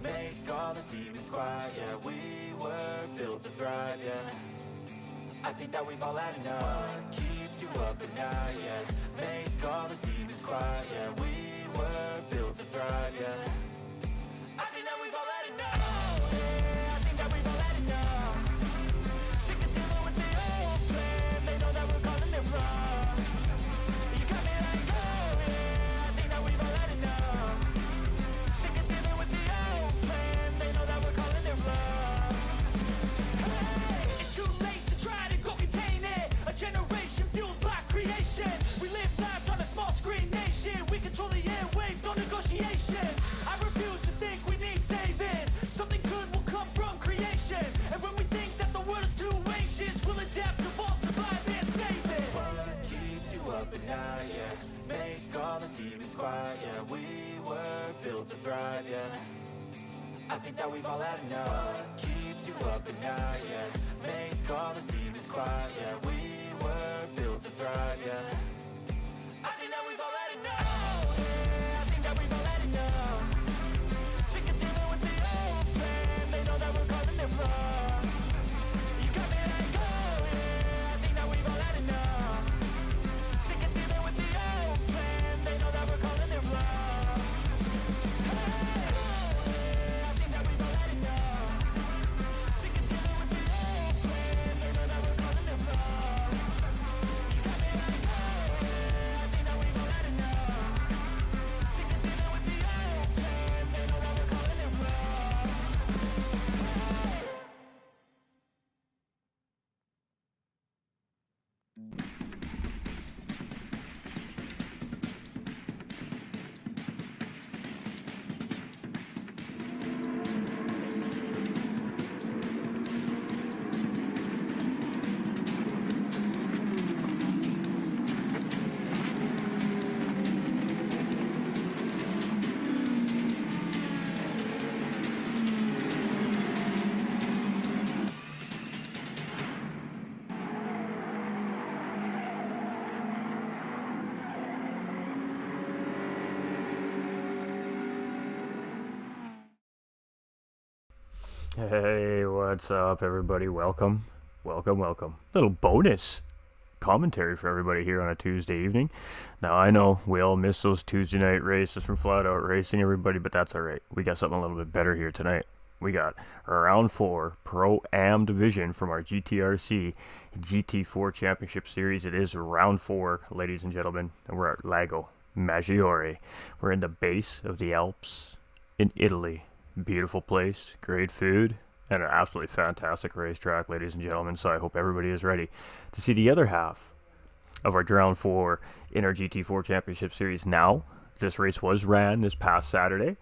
Make all the demons quiet, yeah. We were built to thrive, yeah. I think that we've all had enough. What keeps you up at night, yeah. Make all the demons quiet, yeah. We were built to thrive, yeah. I think that we've all had enough. Yeah, I think that we've all had enough. Sick of dealing with the old plan. They know that we're calling it wrong. You got me like, oh yeah, I think that we've all had enough. Sick of dealing with the old plan. They know that we're calling it wrong. Hey, it's too late to try to go contain it. A generation fueled by creation. We live lives on a small screen nation. We control the airwaves, no negotiation. I refuse to think we need saving. Something good will come from creation. And when we think that the world is too anxious, we'll adapt, evolve, survive, and save it. What keeps you up at night, yeah. Make all the demons quiet, yeah. We were built to thrive, yeah. I think that we've all had enough. What keeps you up at night, yeah. Make all the demons quiet, yeah. We were built to thrive, yeah. I think that we've all had enough. Oh, yeah, I think that we've all had enough. Sick of dealing with the old plan. They know that we're calling it wrong. You got me like, oh yeah, I think that we've all had enough. Sick of dealing with the old plan. They know that we're calling it wrong. Hey, oh yeah, I think that we've all had enough. Sick of dealing with the old plan. They know that we're calling it wrong. You got me like, oh yeah, I think that we've all had enough. Sick of dealing with the old plan. They know that we're calling it wrong. Hey, what's up, everybody? Welcome. Little bonus commentary for everybody here on a Tuesday evening. Now, I know we all miss those Tuesday night races from Flat Out Racing, everybody, but that's all right. We got something a little bit better here tonight. We got round 4 Pro-Am division from our GTRC GT4 Championship Series. It is round 4, ladies and gentlemen, and we're at Lago Maggiore. We're in the base of the Alps in Italy. Beautiful place, great food, and an absolutely fantastic racetrack, ladies and gentlemen. So I hope everybody is ready to see the other half of our round 4 in our GT4 Championship Series. Now, this race was ran this past Saturday.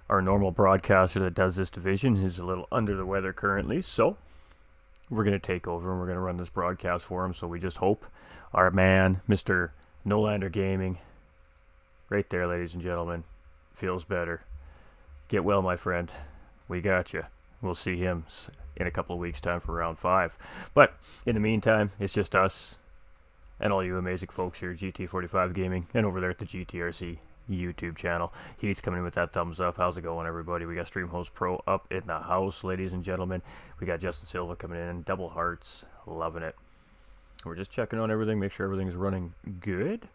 Our normal broadcaster that does this division is a little under the weather currently, so we're going to take over and we're going to run this broadcast for him. So we just hope our man, Mr. Nolander Gaming, right there, ladies and gentlemen, feels better. Get well, my friend. We got you. We'll see him in a couple of weeks' time for round 5. But in the meantime, it's just us and all you amazing folks here at GT45 Gaming and over there at the GTRC YouTube channel. He's coming in with that thumbs up. How's it going, everybody? We got Stream Host Pro up in the house, ladies and gentlemen. We got Justin Silva coming in, double hearts, loving it. We're just checking on everything, make sure everything's running good.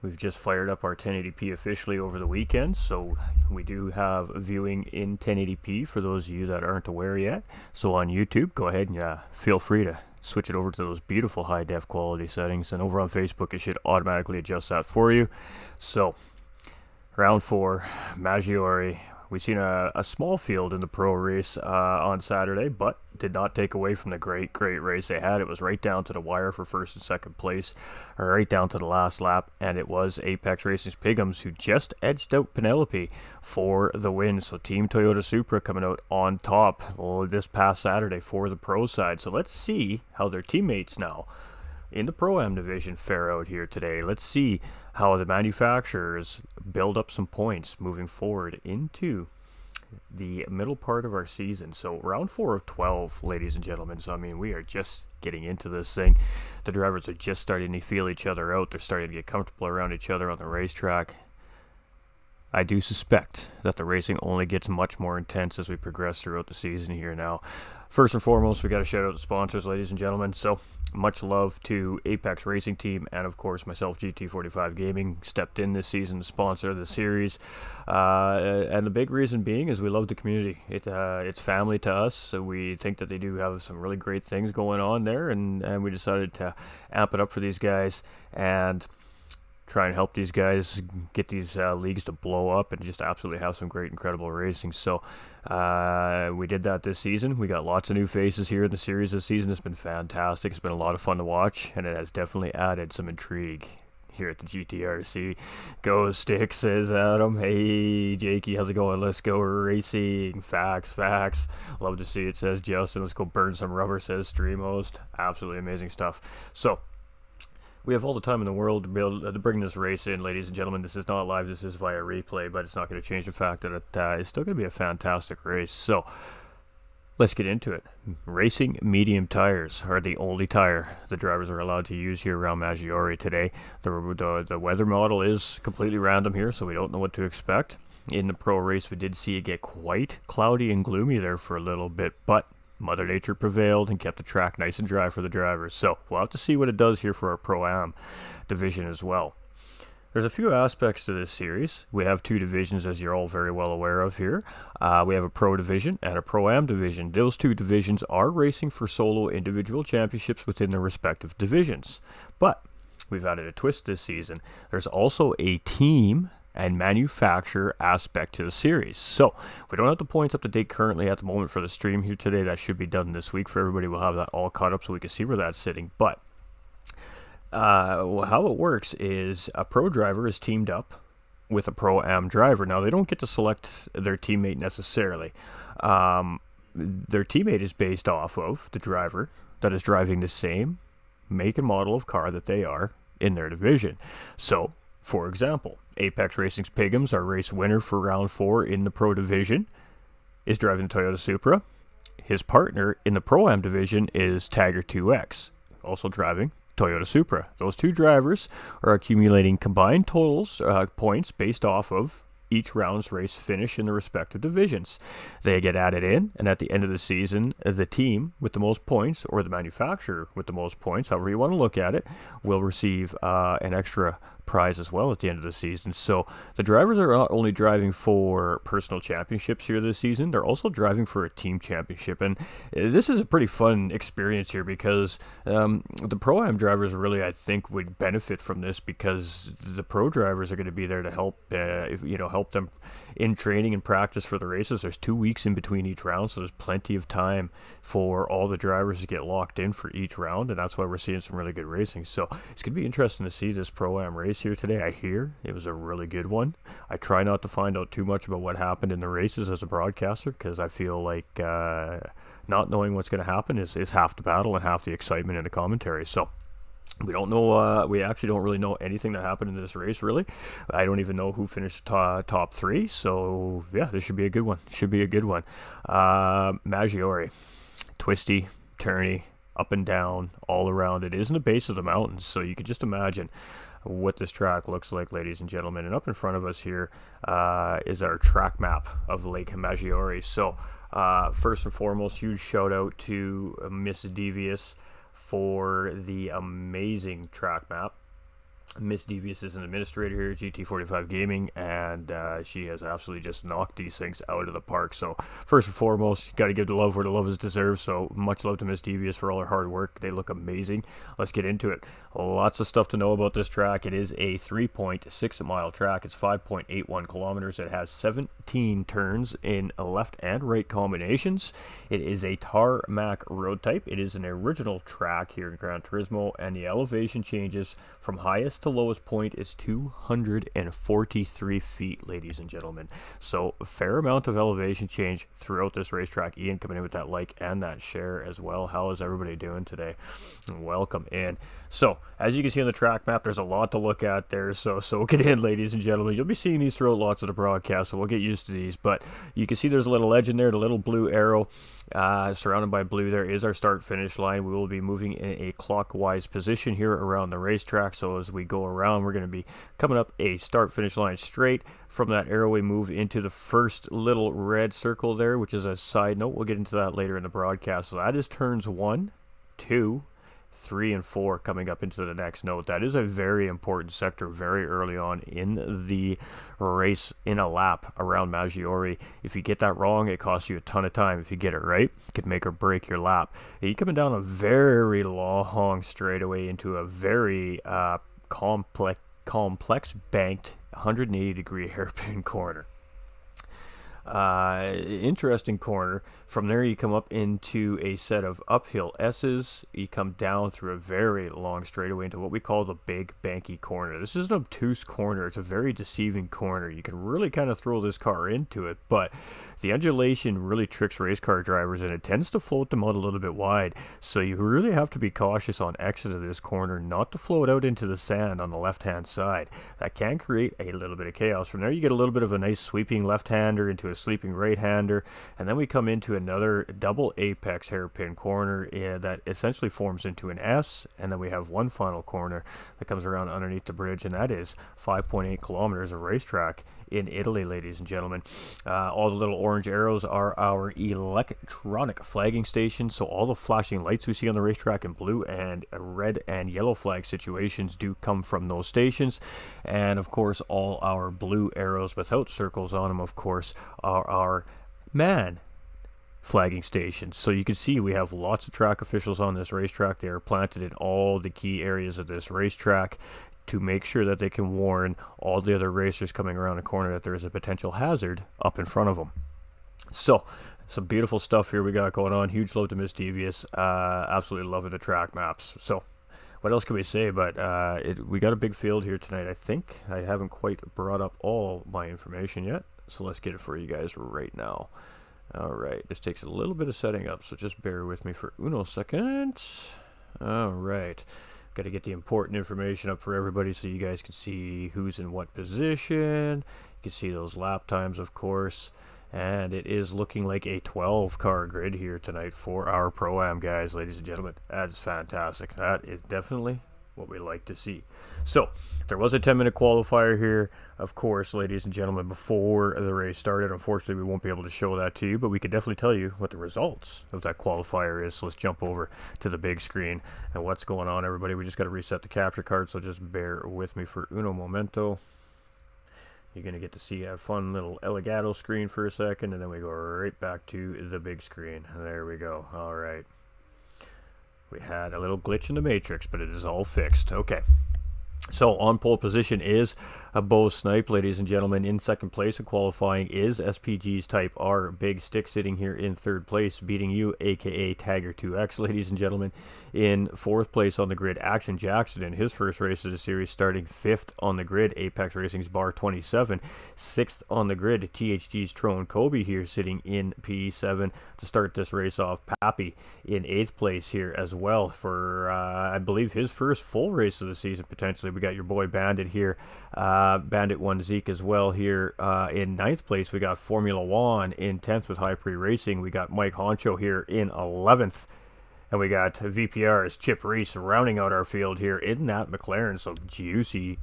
We've just fired up our 1080p officially over the weekend, so we do have viewing in 1080p for those of you that aren't aware yet. So on YouTube, go ahead and feel free to switch it over to those beautiful high-def quality settings, and over on Facebook, it should automatically adjust that for you. So, round 4, Maggiore, we seen a small field in the pro race on Saturday, but did not take away from the great race they had. It was right down to the wire for first and second place, or right down to the last lap, and it was Apex Racing's Pigums who just edged out Penelope for the win. So Team Toyota Supra coming out on top this past Saturday for the pro side. So let's see how their teammates now in the Pro-Am division fare out here today. Let's see how the manufacturers build up some points moving forward into the middle part of our season. So round 4 of 12, ladies and gentlemen. So I mean, we are just getting into this thing. The drivers are just starting to feel each other out. They're starting to get comfortable around each other on the racetrack. I do suspect that the racing only gets much more intense as we progress throughout the season here now. First and foremost, we got to shout out the sponsors, ladies and gentlemen. So much love to Apex Racing Team and, of course, myself, GT45 Gaming, stepped in this season to sponsor the series. And the big reason being is we love the community. It's family to us, so we think that they do have some really great things going on there, and we decided to amp it up for these guys and try and help these guys get these leagues to blow up and just absolutely have some great, incredible racing. So we did that this season. We got lots of new faces here in the series this season. It's been fantastic. It's been a lot of fun to watch, and it has definitely added some intrigue here at the GTRC. Go Stick, says Adam. Hey, Jakey, how's it going? Let's go racing. Facts. Love to see it, says Justin. Let's go burn some rubber, says Streamhost. Absolutely amazing stuff. So we have all the time in the world to be able to bring this race in, ladies and gentlemen. This is not live, this is via replay, but it's not going to change the fact that it's still going to be a fantastic race. So let's get into it. Racing medium tires are the only tire the drivers are allowed to use here around Maggiore today. The weather model is completely random here, so we don't know what to expect. In the pro race, we did see it get quite cloudy and gloomy there for a little bit, but Mother Nature prevailed and kept the track nice and dry for the drivers. So we'll have to see what it does here for our Pro-Am division as well. There's a few aspects to this series. We have two divisions, as you're all very well aware of here. We have a Pro division and a Pro-Am division. Those two divisions are racing for solo individual championships within their respective divisions. But we've added a twist this season. There's also a team and manufacturer aspect to the series. So we don't have the points up to date currently at the moment for the stream here today. That should be done this week for everybody. We'll have that all caught up so we can see where that's sitting. But how it works is a pro driver is teamed up with a Pro-Am driver. Now, they don't get to select their teammate necessarily. Their teammate is based off of the driver that is driving the same make and model of car that they are in their division. So, for example, Apex Racing's Pigums, our race winner for round 4 in the Pro division, is driving the Toyota Supra. His partner in the Pro-Am division is Tagger 2X, also driving Toyota Supra. Those two drivers are accumulating combined totals, points based off of each round's race finish in the respective divisions. They get added in, and at the end of the season, the team with the most points, or the manufacturer with the most points, however you want to look at it, will receive an extra prize as well at the end of the season. So the drivers are not only driving for personal championships here this season, they're also driving for a team championship. And this is a pretty fun experience here because the Pro-Am drivers really, I think, would benefit from this because the pro drivers are going to be there to help, help them in training and practice for the races. There's 2 weeks in between each round, so there's plenty of time for all the drivers to get locked in for each round, and that's why we're seeing some really good racing. So it's going to be interesting to see this Pro-Am race here today. I hear it was a really good one. I try not to find out too much about what happened in the races as a broadcaster because I feel like not knowing what's going to happen is half the battle and half the excitement in the commentary. So we don't know. We actually don't really know anything that happened in this race, really. I don't even know who finished top 3. So, yeah, this should be a good one. Maggiore. Twisty, turny, up and down, all around. It is in the base of the mountains, so you can just imagine what this track looks like, ladies and gentlemen. And up in front of us here is our track map of Lake Maggiore. So, first and foremost, huge shout out to Miss Devious for the amazing track map. Miss Devious is an administrator here at GT45 Gaming, and she has absolutely just knocked these things out of the park. So first and foremost, you got to give the love where the love is deserved. So much love to Miss Devious for all her hard work. They look amazing. Let's get into it. Lots of stuff to know about this track. It is a 3.6 mile track. It's 5.81 kilometers. It has 17 turns in left and right combinations. It is a tarmac road type. It is an original track here in Gran Turismo, and the elevation changes from highest to lowest point is 243 feet, ladies and gentlemen. So a fair amount of elevation change throughout this racetrack. Ian coming in with that like and that share as well. How is everybody doing today? Welcome in. So as you can see on the track map, there's a lot to look at there, so soak it in, ladies and gentlemen. You'll be seeing these throughout lots of the broadcast, so we'll get used to these. But you can see there's a little legend there, the little blue arrow surrounded by blue. There is our start finish line. We will be moving in a clockwise position here around the racetrack. So as we go around, we're going to be coming up a start finish line straight. From that arrow, we move into the first little red circle there, which is a side note. We'll get into that later in the broadcast. So that is turns 1, 2, 3, and 4 coming up into the next note. That is a very important sector very early on in the race in a lap around Maggiore. If you get that wrong, it costs you a ton of time. If you get it right, it could make or break your lap. You're coming down a very long straightaway into a very complex banked 180-degree hairpin corner. Interesting corner. From there you come up into a set of uphill S's. You come down through a very long straightaway into what we call the big banky corner. This is an obtuse corner. It's a very deceiving corner. You can really kind of throw this car into it, but the undulation really tricks race car drivers, and it tends to float them out a little bit wide. So you really have to be cautious on exit of this corner not to float out into the sand on the left-hand side. That can create a little bit of chaos. From there you get a little bit of a nice sweeping left-hander into a sleeping right-hander, and then we come into another double apex hairpin corner that essentially forms into an S, and then we have one final corner that comes around underneath the bridge, and that is 5.8 kilometers of racetrack in Italy, ladies and gentlemen. All the little orange arrows are our electronic flagging stations, so all the flashing lights we see on the racetrack in blue and red and yellow flag situations do come from those stations. And of course all our blue arrows without circles on them, of course, are our man flagging stations. So you can see we have lots of track officials on this racetrack. They are planted in all the key areas of this racetrack to make sure that they can warn all the other racers coming around the corner that there is a potential hazard up in front of them. So some beautiful stuff here we got going on. Huge love to Miss Devious. Absolutely loving the track maps. So what else can we say? But we got a big field here tonight. I think I haven't quite brought up all my information yet, so let's get it for you guys right now. Alright, this takes a little bit of setting up, so just bear with me for uno second. Alright, got to get the important information up for everybody so you guys can see who's in what position. You can see those lap times, of course. And it is looking like a 12-car grid here tonight for our Pro-Am guys, ladies and gentlemen. That is fantastic. That is definitely what we like to see. So there was a 10-minute qualifier here, of course, ladies and gentlemen, before the race started. Unfortunately, we won't be able to show that to you, but we can definitely tell you what the results of that qualifier is. So let's jump over to the big screen and what's going on, everybody. We just got to reset the capture card, so just bear with me for uno momento. You're going to get to see a fun little Elgato screen for a second, and then we go right back to the big screen. There we go. All right. We had a little glitch in the matrix, but it is all fixed. Okay. So on pole position is a Bo Snipe, ladies and gentlemen. In second place in qualifying is SPG's Type R Big Stick, sitting here in third place, beating you, aka Tiger 2X, ladies and gentlemen. In fourth place on the grid, Action Jackson in his first race of the series, starting fifth on the grid, Apex Racing's Bar 27. Sixth on the grid, THG's Trone Kobe here, sitting in P7 to start this race off. Pappy in eighth place here as well for, I believe, his first full race of the season, potentially. We got your boy Bandit here, Bandit 1 Zeke as well here. In ninth place, we got Formula One. In 10th with High Prix Racing, we got Mike Honcho here in 11th. And we got VPR's Chip Reese rounding out our field here in that McLaren. So juicy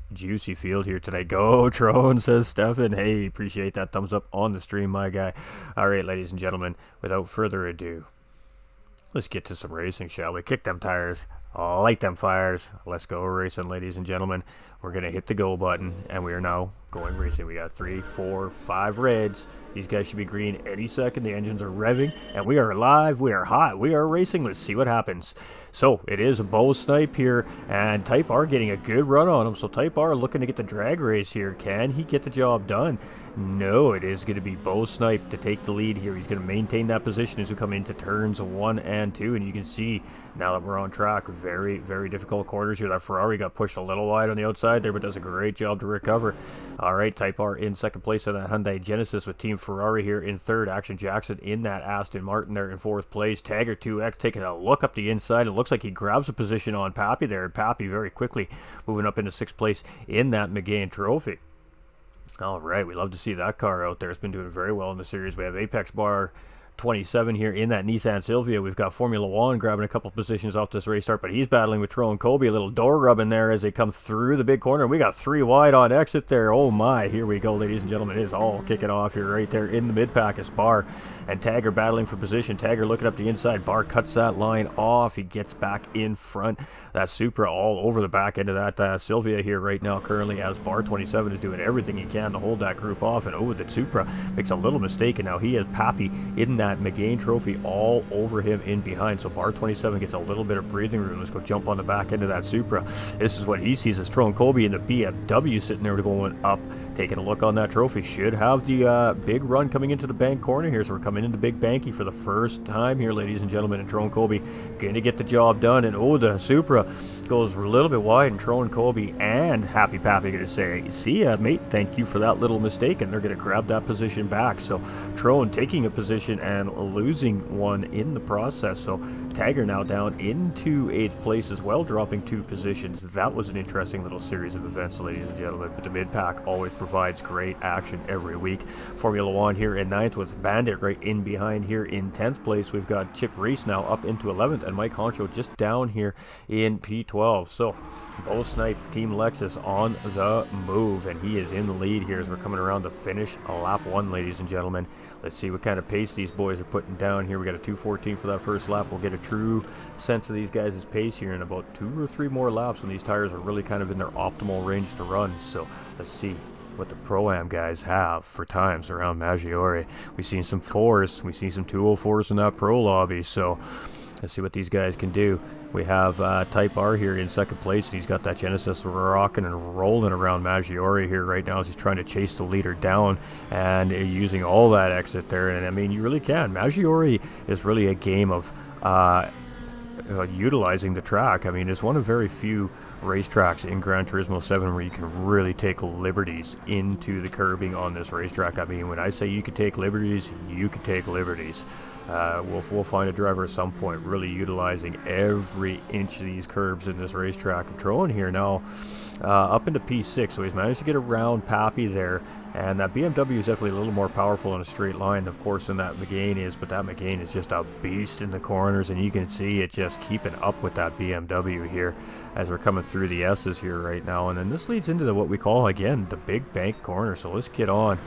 field here today. Go Trone, says Stefan. Hey, appreciate that thumbs up on the stream, my guy. All right, ladies and gentlemen, without further ado, Let's get to some racing, shall we? Kick them tires, light them fires. Let's go racing, ladies and gentlemen. We're going to hit the go button, and we are now going racing. We got 3, 4, 5 reds. These guys should be green any second. The engines are revving, and we are live. We are hot. We are racing. Let's see what happens. So it is a Bo Snipe here, and Type R getting a good run on him. So Type R looking to get the drag race here. Can he get the job done? No, it is going to be Bo Snipe to take the lead here. He's going to maintain that position as we come into turns 1 and 2, and you can see now that we're on track, very, very difficult corners here. That Ferrari got pushed a little wide on the outside there, but does a great job to recover. All right, Type R in second place on that Hyundai Genesis with Team Ferrari here in third. Action Jackson in that Aston Martin there in fourth place. Tagger 2X taking a look up the inside. It looks like he grabs a position on Pappy there. Pappy very quickly moving up into sixth place in that McGain Trophy. All right, we love to see that car out there. It's been doing very well in the series. We have Apex Bar 27 here in that Nissan Silvia. We've got Formula One grabbing a couple positions off this race start, but he's battling with Tyrone Colby. A little door rubbing there as they come through the big corner. We got 3 wide on exit there. Oh my, here we go, ladies and gentlemen. It is all kicking off here right there in the mid-pack is Bar and Tagger battling for position. Tagger looking up the inside. Bar cuts that line off. He gets back in front. That Supra all over the back end of that Silvia here right now currently, as Bar 27 is doing everything he can to hold that group off. And oh, the Supra makes a little mistake, and now he has Pappy in that McGain Trophy all over him in behind. So Bar 27 gets a little bit of breathing room. Let's go jump on the back end of that Supra. This is what he sees as Tyrone Colby in the BMW sitting there going up. Taking a look on that trophy. Should have the big run coming into the bank corner here. So we're coming into Big Banky for the first time here, ladies and gentlemen. And Tyrone Colby going to get the job done. And oh, the Supra goes a little bit wide. And Tyrone Colby and Happy Pappy going to say, see ya, mate, thank you for that little mistake. And they're going to grab that position back. So Tyrone taking a position and losing one in the process. So Tagger now down into 8th place as well, dropping 2 positions. That was an interesting little series of events, ladies and gentlemen. But the mid-pack always provides great action every week. Formula One here in 9th with Bandit right in behind here in 10th place. We've got Chip Reese now up into 11th and Mike Honcho just down here in P12. So Bo Snipe, Team Lexus on the move, and he is in the lead here as we're coming around to finish lap 1, ladies and gentlemen. Let's see what kind of pace these boys are putting down here. We got a 2:14 for that first lap. We'll get a true sense of these guys' pace here in about 2 or 3 more laps when these tires are really kind of in their optimal range to run. So let's see what the Pro-Am guys have for times around Maggiore. We've seen some 4s. We've seen some 204s in that Pro lobby. So let's see what these guys can do. We have Type R here in second place. He's got that Genesis rocking and rolling around Maggiore here right now as he's trying to chase the leader down and using all that exit there. And I mean, you really can. Maggiore is really a game of utilizing the track. I mean, it's one of very few racetracks in Gran Turismo 7 where you can really take liberties into the curbing on this racetrack. I mean, when I say you can take liberties, you can take liberties. We'll find a driver at some point really utilizing every inch of these curbs in this racetrack. Controlling here now up into P6, so he's managed to get around Pappy there, and that BMW is definitely a little more powerful in a straight line, of course, than that McGain is, but that McGain is just a beast in the corners, and you can see it just keeping up with that BMW here as we're coming through the S's here right now. And then this leads into what we call, again, the Big Bank corner. So let's get on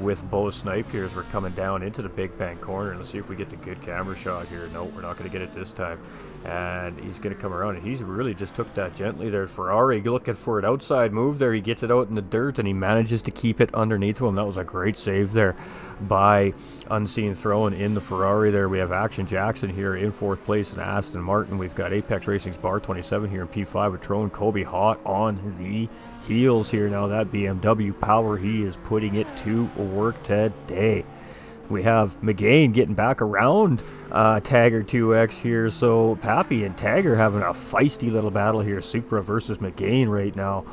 with Bo Snipe here as we're coming down into the Big Bank corner. Let's see if we get the good camera shot here. No, we're not going to get it this time. And he's going to come around, and he's really just took that gently there. Ferrari looking for an outside move there. He gets it out in the dirt, and he manages to keep it underneath him. That was a great save there by Unseen Throwing in the Ferrari there. We have Action Jackson here in 4th place in Aston Martin. We've got Apex Racing's Bar 27 here in P5 with Tyrone Colby hot on the heels here. Now that BMW power, he is putting it to work today. We have McGain getting back around Tagger 2X here. So Pappy and Tagger having a feisty little battle here. Supra versus McGain right now.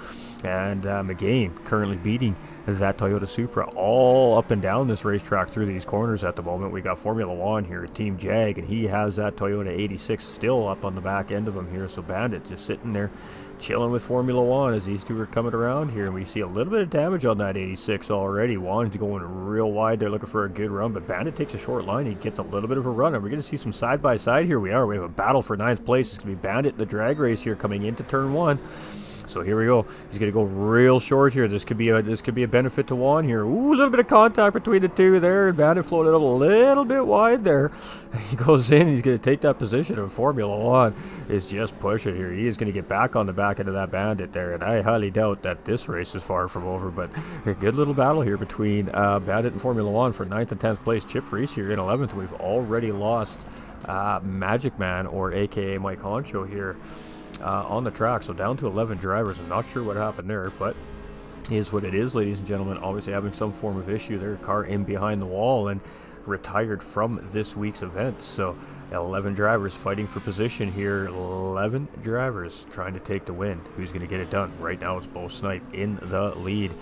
And McGain currently beating that Toyota Supra all up and down this racetrack through these corners at the moment. We got Formula One here, Team Jag, and he has that Toyota 86 still up on the back end of him here. So Bandit just sitting there chilling with Formula One as these two are coming around here, and we see a little bit of damage on that 86 already. Wanted to go in real wide there looking for a good run, but Bandit takes a short line. He gets a little bit of a run, and we're going to see some side-by-side here. We have a battle for 9th place. It's going to be Bandit in the drag race here coming into turn 1. So here we go. He's going to go real short here. This could be a benefit to Juan here. Ooh, a little bit of contact between the two there. And Bandit floated up a little bit wide there. He goes in. He's going to take that position. And Formula One is just pushing here. He is going to get back on the back end of that Bandit there. And I highly doubt that this race is far from over. But a good little battle here between Bandit and Formula One for 9th and 10th place. Chip Reese here in 11th. We've already lost Magic Man, or aka Mike Honcho here, on the track. So down to 11 drivers. I'm not sure what happened there, but is what it is, ladies and gentlemen. Obviously having some form of issue there. Car in behind the wall and retired from this week's event. So 11 drivers fighting for position here. 11 drivers trying to take the win. Who's going to get it done? Right now it's Bo Snipe in the lead.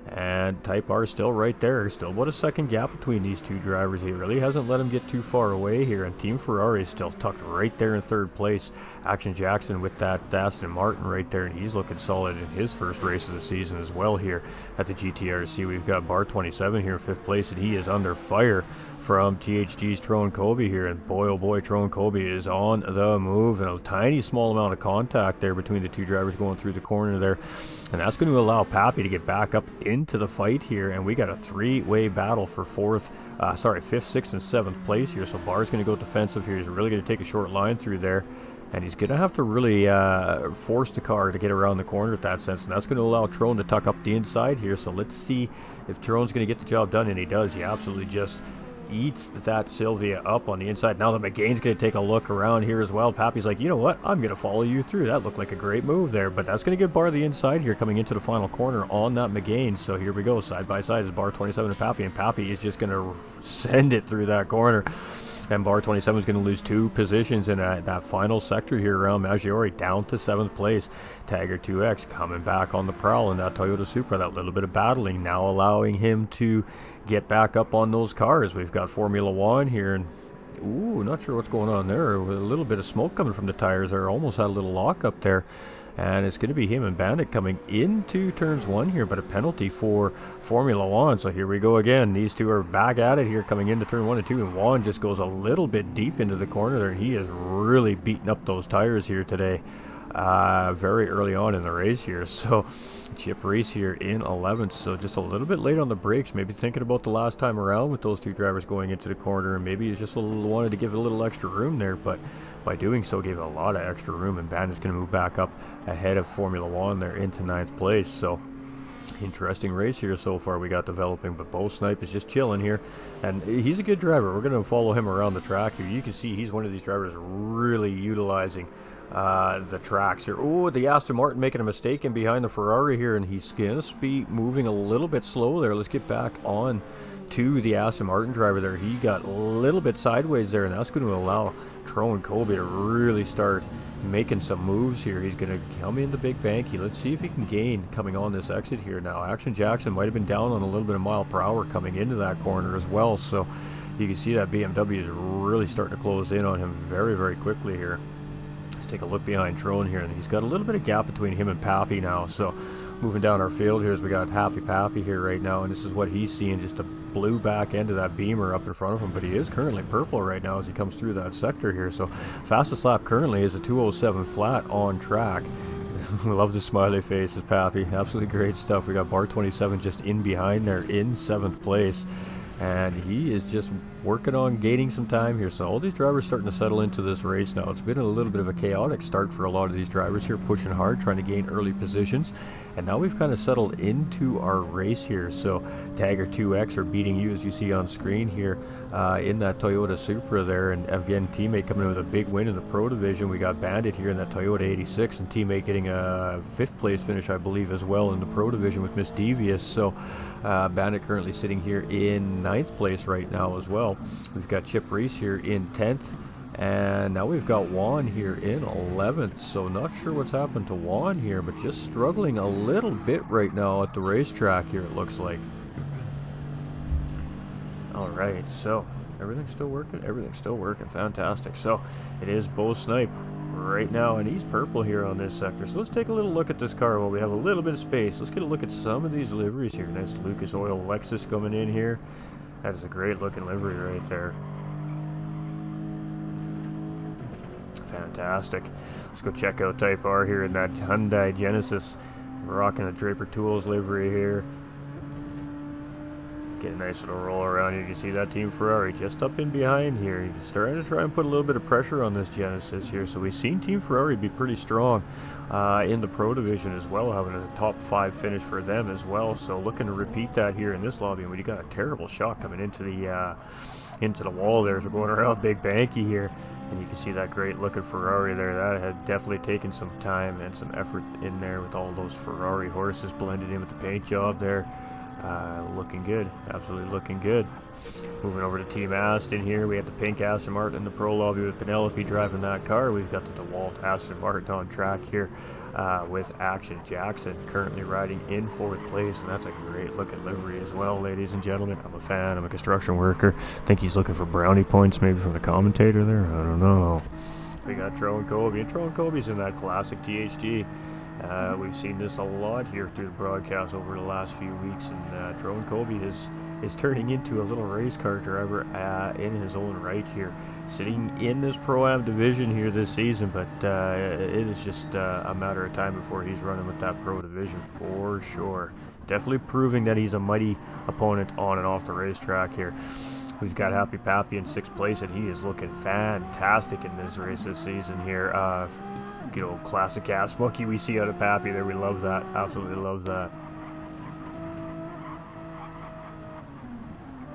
And Type R still right there. Still about a second gap between these two drivers. He really hasn't let him get too far away here. And Team Ferrari is still tucked right there in third place. Action Jackson with that Aston Martin right there. And he's looking solid in his first race of the season as well here at the GTRC. We've got Bar 27 here in fifth place. And he is under fire from THG's Tyrone Colby here. And boy, oh boy, Tyrone Colby is on the move. And a tiny small amount of contact there between the two drivers going through the corner there. And that's going to allow Pappy to get back up into the fight here. And we got a three-way battle for fifth, sixth, and seventh place here. So Barr's going to go defensive here. He's really going to take a short line through there. And he's going to have to really force the car to get around the corner in that sense. And that's going to allow Tyrone to tuck up the inside here. So let's see if Tyrone's going to get the job done. And he does. He absolutely just eats that Sylvia up on the inside. Now that McGain's going to take a look around here as well. Pappy's like, you know what? I'm going to follow you through. That looked like a great move there. But that's going to give Bar the inside here coming into the final corner on that McGain. So here we go. Side by side is Bar 27 and Pappy. And Pappy is just going to send it through that corner. And Bar 27 is going to lose 2 positions in that final sector here around Maggiore, down to 7th place. Tiger 2X coming back on the prowl in that Toyota Supra. That little bit of battling now allowing him to get back up on those cars. We've got Formula One here, and ooh, not sure what's going on there. With a little bit of smoke coming from the tires there. Almost had a little lock up there. And it's going to be him and Bandit coming into turns 1 here, but a penalty for Formula One. So here we go again. These two are back at it here coming into turn 1 and 2. And Juan just goes a little bit deep into the corner there. And he is really beating up those tires here today. Very early on in the race here. So Chip Reese here in 11th. So just a little bit late on the brakes. Maybe thinking about the last time around with those two drivers going into the corner. And maybe he's just wanted to give it a little extra room there. But by doing so, gave it a lot of extra room. And Bandit's going to move back up ahead of Formula One there into 9th place. So interesting race here so far we got developing, but Bo Snipe is just chilling here, and he's a good driver. We're going to follow him around the track here. You can see he's one of these drivers really utilizing the tracks here. Oh, the Aston Martin making a mistake in behind the Ferrari here, and he's going to be moving a little bit slow there. Let's get back on to the Aston Martin driver there. He got a little bit sideways there, and that's going to allow Tyrone Colby to really start making some moves here. He's going to come into Big Banky. Let's see if he can gain coming on this exit here now. Action Jackson might have been down on a little bit of mile per hour coming into that corner as well. So you can see that BMW is really starting to close in on him very, very quickly here. Let's take a look behind Tyrone here, and he's got a little bit of gap between him and Pappy now. So moving down our field here, as we got Happy Pappy here right now, and this is what he's seeing, just a blue back end of that Beamer up in front of him, but he is currently purple right now as he comes through that sector here. So fastest lap currently is a 2:07 flat on track. We love the smiley faces, Pappy. Absolutely great stuff. We got Bar 27 just in behind there in 7th place. And he is just working on gaining some time here. So all these drivers starting to settle into this race now. It's been a little bit of a chaotic start for a lot of these drivers here, pushing hard, trying to gain early positions. And now we've kind of settled into our race here. So Tiger 2X are beating you, as you see on screen here, in that Toyota Supra there. And again, teammate coming in with a big win in the Pro Division. We got Bandit here in that Toyota 86, and teammate getting a 5th place finish, I believe, as well in the Pro Division with Miss Devious. So Bandit currently sitting here in 9th place right now as well. We've got Chip Reese here in 10th. And now we've got Juan here in 11th. So not sure what's happened to Juan here, but just struggling a little bit right now at the racetrack here, it looks like. All right, so everything's still working. Everything's still working. Fantastic. So it is Bo Snipe right now, and he's purple here on this sector. So let's take a little look at this car while we have a little bit of space. Let's get a look at some of these liveries here. Nice Lucas Oil Lexus coming in here. That is a great looking livery right there. fantastic. Let's go check out Type R here in that Hyundai Genesis. We're rocking a Draper Tools livery here. Get a nice little roll around here. You see that Team Ferrari just up in behind here. He's starting to try and put a little bit of pressure on this Genesis here. So we've seen Team Ferrari be pretty strong in the Pro Division as well, having a top 5 finish for them as well. So looking to repeat that here in this lobby. And we got a terrible shot coming into the wall there. So we're going around Big Banky here. And you can see that great looking Ferrari there. That had definitely taken some time and some effort in there with all those Ferrari horses blended in with the paint job there. Looking good, absolutely looking good. Moving over to Team Aston here, we have the pink Aston Martin in the pro lobby with Penelope driving that car. We've got the DeWalt Aston Martin on track here with Action Jackson currently riding in 4th place, and that's a great looking livery as well, ladies and gentlemen. I'm a fan, I'm a construction worker. I think he's looking for brownie points maybe from the commentator there, I don't know. We got Tro and Kobe, and Tro and Kobe's in that classic THG. We've seen this a lot here through the broadcast over the last few weeks, and Tro and Kobe is turning into a little race car driver in his own right here, sitting in this Pro-Am division here this season, but it is just a matter of time before he's running with that Pro division for sure. Definitely proving that he's a mighty opponent on and off the racetrack here. We've got Happy Pappy in 6th place, and he is looking fantastic in this race this season here. Good old classic gas monkey we see out of Pappy there. We love that. Absolutely love that.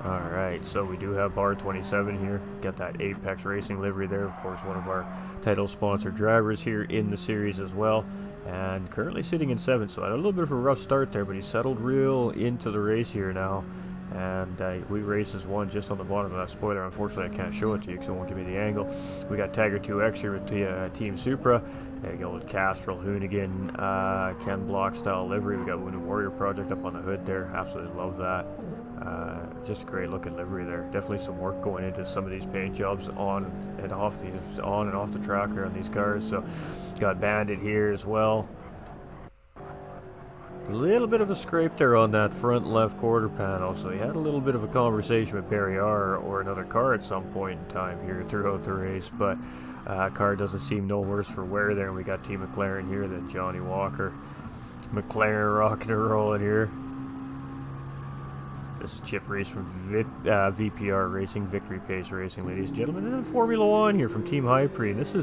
Alright, so we do have bar 27 here. Got that Apex Racing livery there. Of course, one of our title sponsored drivers here in the series as well. And currently sitting in 7th, so had a little bit of a rough start there, but he settled real into the race here now. And we race as one just on the bottom of that spoiler. Unfortunately, I can't show it to you because it won't give me the angle. We got Tiger 2X here with Team Supra. There you go with Castrol, Hoonigan, Ken Block style livery. We got Wounded Warrior Project up on the hood there. Absolutely love that. It's just a great looking livery there. Definitely some work going into some of these paint jobs on and off the track here on these cars. So got Bandit here as well. A little bit of a scrape there on that front left quarter panel, so he had a little bit of a conversation with Barry R or another car at some point in time here throughout the race, but car doesn't seem no worse for wear there. And we got Team McLaren here, then Johnny Walker. McLaren rocking and rolling here. This is Chip Reese from VPR Racing, Victory Pace Racing, ladies and gentlemen. And then Formula One here from Team High Prix. This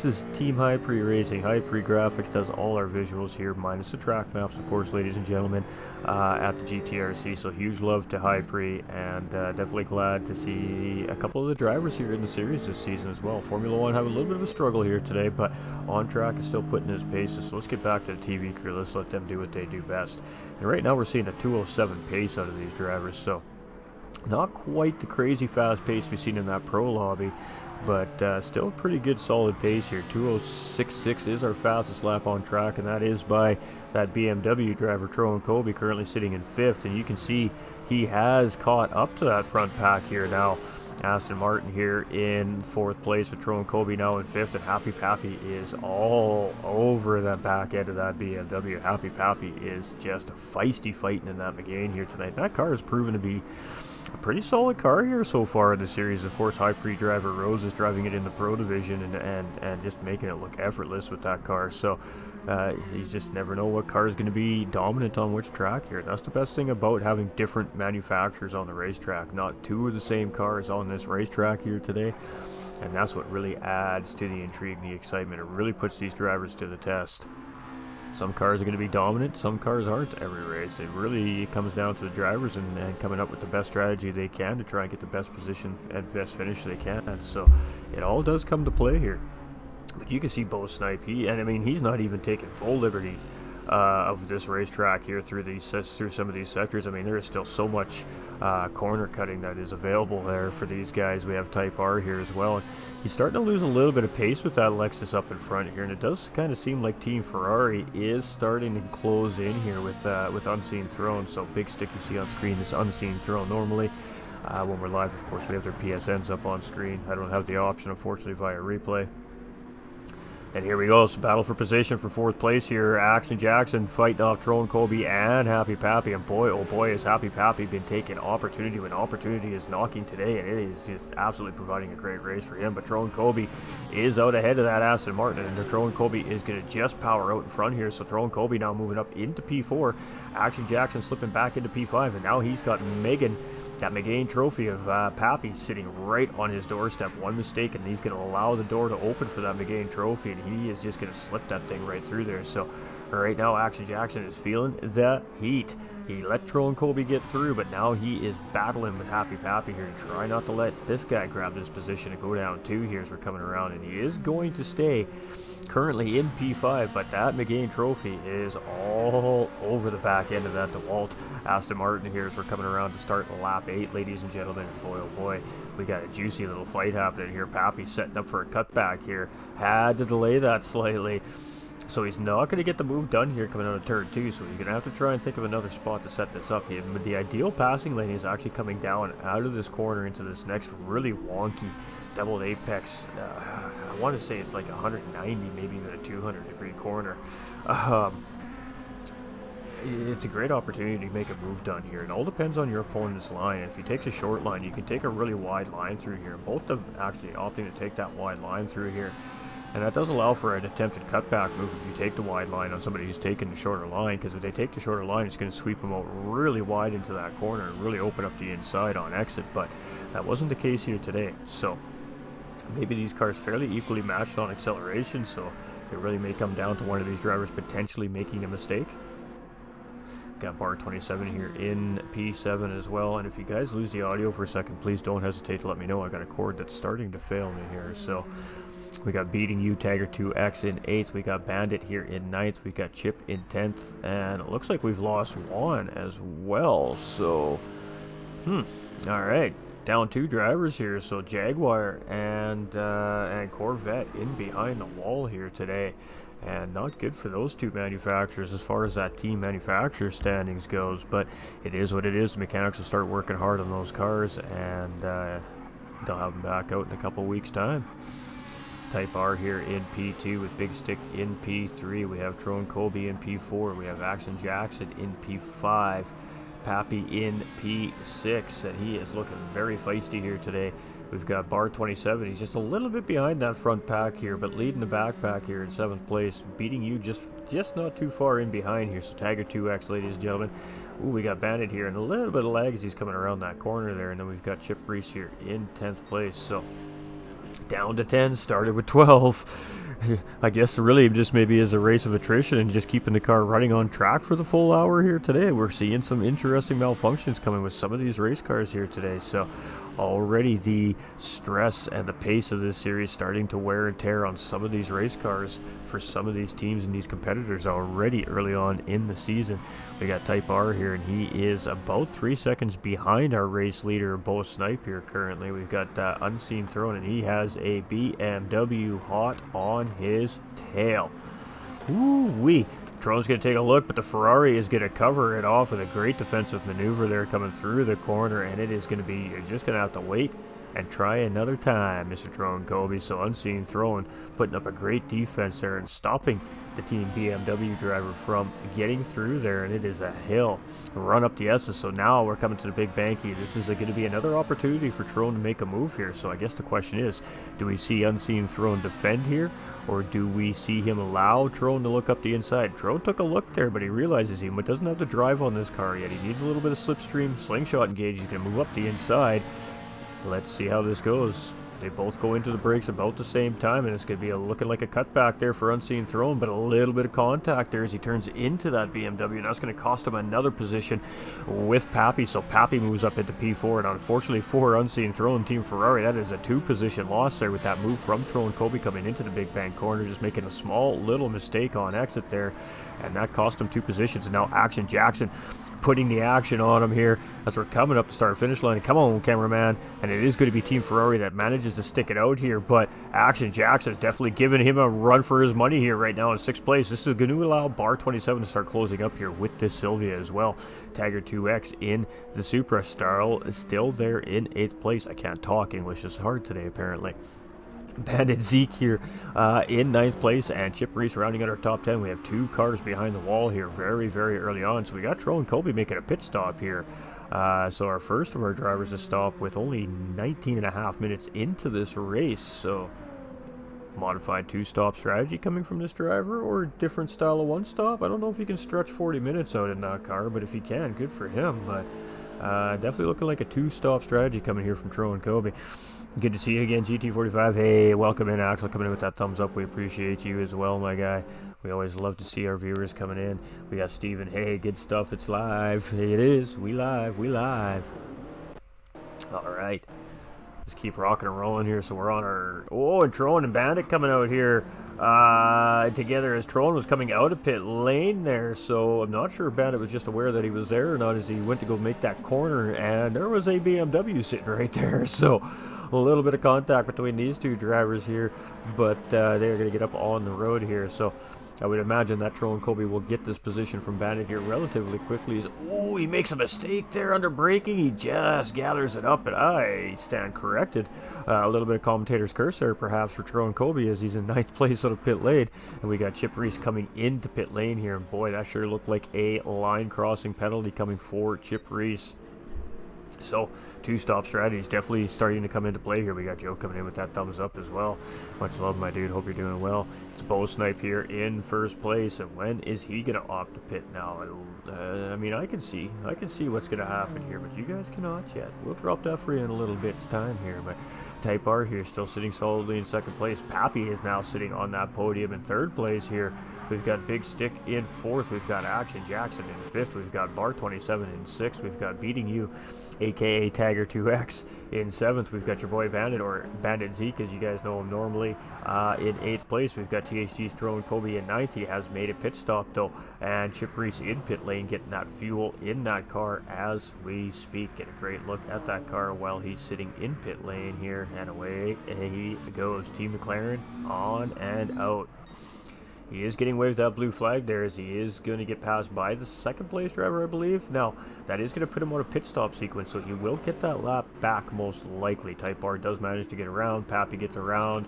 is Team High Prix Racing. High Prix Graphics does all our visuals here, minus the track maps, of course, ladies and gentlemen, at the GTRC. So huge love to High Prix, and definitely glad to see a couple of the drivers here in the series this season as well. Formula One have a little bit of a struggle here today, but on track is still putting his paces. So let's get back to the TV crew. Let's let them do what they do best. And right now we're seeing a 207 pace out of these drivers, so not quite the crazy fast pace we've seen in that pro lobby, but still a pretty good solid pace here. 206.6 is our fastest lap on track, and that is by that BMW driver Tro and Kobe, currently sitting in 5th, and you can see he has caught up to that front pack here now. Aston Martin here in 4th place with Tro and Kobe now in 5th, and Happy Pappy is all over the back end of that BMW. Happy Pappy is just feisty fighting in that McGain here tonight. That car has proven to be a pretty solid car here so far in the series. Of course, High Prix driver Rose is driving it in the Pro Division and just making it look effortless with that car. So you just never know what car is going to be dominant on which track here. That's the best thing about having different manufacturers on the racetrack. Not two of the same cars on this racetrack here today. And that's what really adds to the intrigue and the excitement. It really puts these drivers to the test. Some cars are going to be dominant, some cars aren't every race. It really comes down to the drivers and coming up with the best strategy they can to try and get the best position and best finish they can. And so it all does come to play here. But you can see Bo Snipe, he's not even taking full liberty of this racetrack here through some of these sectors. I mean, there is still so much corner cutting that is available there for these guys. We have Type R here as well. He's starting to lose a little bit of pace with that Lexus up in front here, and it does kind of seem like Team Ferrari is starting to close in here with Unseen Throne. So big stick you see on screen is Unseen Throne normally. When we're live, of course, we have their PSNs up on screen. I don't have the option, unfortunately, via replay. And here we go. It's a battle for position for 4th place here. Action Jackson fighting off Trone Colby and Happy Pappy. And boy, oh boy, has Happy Pappy been taking opportunity when opportunity is knocking today. And it is just absolutely providing a great race for him. But Trone Colby is out ahead of that Aston Martin. And Trone Colby is going to just power out in front here. So Trone Colby now moving up into P4. Action Jackson slipping back into P5. And now he's got Megan. That McGain trophy of Pappy sitting right on his doorstep. One mistake and he's going to allow the door to open for that McGain trophy, and he is just going to slip that thing right through there. So right now Action Jackson is feeling the heat. He let Trone Colby get through, but now he is battling with Happy Pappy here to try not to let this guy grab this position and go down 2 here as we're coming around. And he is going to stay currently in P5, but that McGain trophy is all over the back end of that DeWalt Aston Martin here as we're coming around to start lap 8, ladies and gentlemen. And boy, oh boy, we got a juicy little fight happening here. Pappy setting up for a cutback here. Had to delay that slightly. So he's not going to get the move done here coming out of turn 2, so he's going to have to try and think of another spot to set this up. The ideal passing lane is actually coming down out of this corner into this next really wonky doubled apex. I want to say it's like 190, maybe even a 200-degree corner. It's a great opportunity to make a move done here. It all depends on your opponent's line. If he takes a short line, you can take a really wide line through here. Both of them actually opting to take that wide line through here. And that does allow for an attempted cutback move if you take the wide line on somebody who's taking the shorter line, because if they take the shorter line, it's going to sweep them out really wide into that corner and really open up the inside on exit. But that wasn't the case here today. So maybe these cars fairly equally matched on acceleration, so it really may come down to one of these drivers potentially making a mistake. Got bar 27 here in P7 as well. And if you guys lose the audio for a second, please don't hesitate to let me know. I got a cord that's starting to fail me here. So we got Beating You, Tagger 2X in 8th. We got Bandit here in 9th. We got Chip in 10th. And it looks like we've lost Juan as well. So, alright. Down 2 drivers here. So Jaguar and Corvette in behind the wall here today. And not good for those 2 manufacturers as far as that team manufacturer standings goes. But it is what it is. The mechanics will start working hard on those cars. And they'll have them back out in a couple weeks' time. Type R here in P2 with Big Stick in P3. We have Trone Colby in P4. We have Action Jackson in P5. Pappy in P6, and he is looking very feisty here today. We've got bar 27. He's just a little bit behind that front pack here, but leading the back pack here in 7th place. Beating You just not too far in behind here. So Tagger 2X, ladies and gentlemen. Ooh, we got Bandit here and a little bit of lag as he's coming around that corner there. And then we've got Chip Reese here in 10th place. So down to 10, started with 12. I guess really just maybe as a race of attrition and just keeping the car running on track for the full hour here today. We're seeing some interesting malfunctions coming with some of these race cars here today. So already the stress and the pace of this series starting to wear and tear on some of these race cars for some of these teams and these competitors already early on in the season. We got Type R here, and he is about 3 seconds behind our race leader, Bo Snipe here currently. We've got Unseen Throne, and he has a BMW hot on his tail. Ooh-wee. Trone's going to take a look, but the Ferrari is going to cover it off with a great defensive maneuver there coming through the corner, and it is going to be, you're just going to have to wait and try another time, Mr. Trone Colby. So Unseen Throne putting up a great defense there and stopping the team BMW driver from getting through there, and it is a hill run up the S's. So now we're coming to the big banky. This is going to be another opportunity for Trone to make a move here. So I guess the question is, do we see Unseen Throne defend here, or do we see him allow Trone to look up the inside? Trone took a look there, but he realizes he doesn't have to drive on this car yet. He needs a little bit of slipstream, slingshot engage. He's going to move up the inside. Let's see how this goes. They both go into the brakes about the same time, and it's going to be looking like a cutback there for Unseen Throne, but a little bit of contact there as he turns into that BMW, and that's going to cost him another position with Pappy. So Pappy moves up into P4, and unfortunately for Unseen Throne, Team Ferrari, that is a 2-position loss there with that move from Trone Colby coming into the big bang corner, just making a small little mistake on exit there, and that cost him 2 positions. And now Action Jackson putting the action on him here as we're coming up to start finish line. Come on, cameraman. And it is going to be Team Ferrari that manages to stick it out here, but Action Jackson is definitely giving him a run for his money here right now in 6th place. This is going to allow bar 27 to start closing up here with this Sylvia as well. Tagger 2X in the Supra. Starl is still there in 8th place. I can't talk English, it's hard today apparently. Bandit Zeke here in 9th place, and Chip Reese rounding out our top 10. We have 2 cars behind the wall here very, very early on. So we got Tro and Kobe making a pit stop here. So our first of our drivers to stop with only 19.5 minutes into this race. So modified 2-stop strategy coming from this driver, or a different style of 1-stop. I don't know if he can stretch 40 minutes out in that car, but if he can, good for him. But definitely looking like a 2-stop strategy coming here from Tro and Kobe. Good to see you again, GT45. Hey, welcome in, Axel, coming in with that thumbs up. We appreciate you as well, my guy. We always love to see our viewers coming in. We got Steven. Hey, good stuff. It's live. Hey, it is. We live. We live. All right. Let's keep rocking and rolling here. So we're on our... Oh, and Tron and Bandit coming out here together as Tron was coming out of pit lane there. So I'm not sure if Bandit was just aware that he was there or not as he went to go make that corner. And there was a BMW sitting right there. So a little bit of contact between these 2 drivers here. But they're going to get up on the road here. So I would imagine that Tro and Kobe will get this position from Bandit here relatively quickly. Oh, he makes a mistake there under braking. He just gathers it up, and I stand corrected. A little bit of commentator's curse there, perhaps, for Tro and Kobe as he's in 9th place out of pit lane. And we got Chip Reese coming into pit lane here. And boy, that sure looked like a line crossing penalty coming for Chip Reese. So 2-stop strategies definitely starting to come into play here. We got Joe coming in with that thumbs up as well. Much love, my dude. Hope you're doing well. It's Bo Snipe here in 1st place, and when is he gonna opt to pit now? I mean, I can see what's gonna happen here, but you guys cannot yet. We'll drop that for you in a little bit. It's time here, but Type R here still sitting solidly in 2nd place. Pappy is now sitting on that podium in 3rd place here. We've got Big Stick in 4th. We've got Action Jackson in 5th. We've got Bar 27 in 6th. We've got Beating You, aka Tagger 2X, in 7th. We've got your boy Bandit, or Bandit Zeke as you guys know him normally, in 8th place. We've got THG's Tro and Kobe in 9th. He has made a pit stop though, and Chip Reese in pit lane getting that fuel in that car as we speak. Get a great look at that car while he's sitting in pit lane here, and away he goes. Team McLaren on and out. He is getting away with that blue flag there as he is going to get passed by the 2nd place driver, I believe. Now, that is going to put him on a pit stop sequence, so he will get that lap back most likely. Type R does manage to get around. Pappy gets around.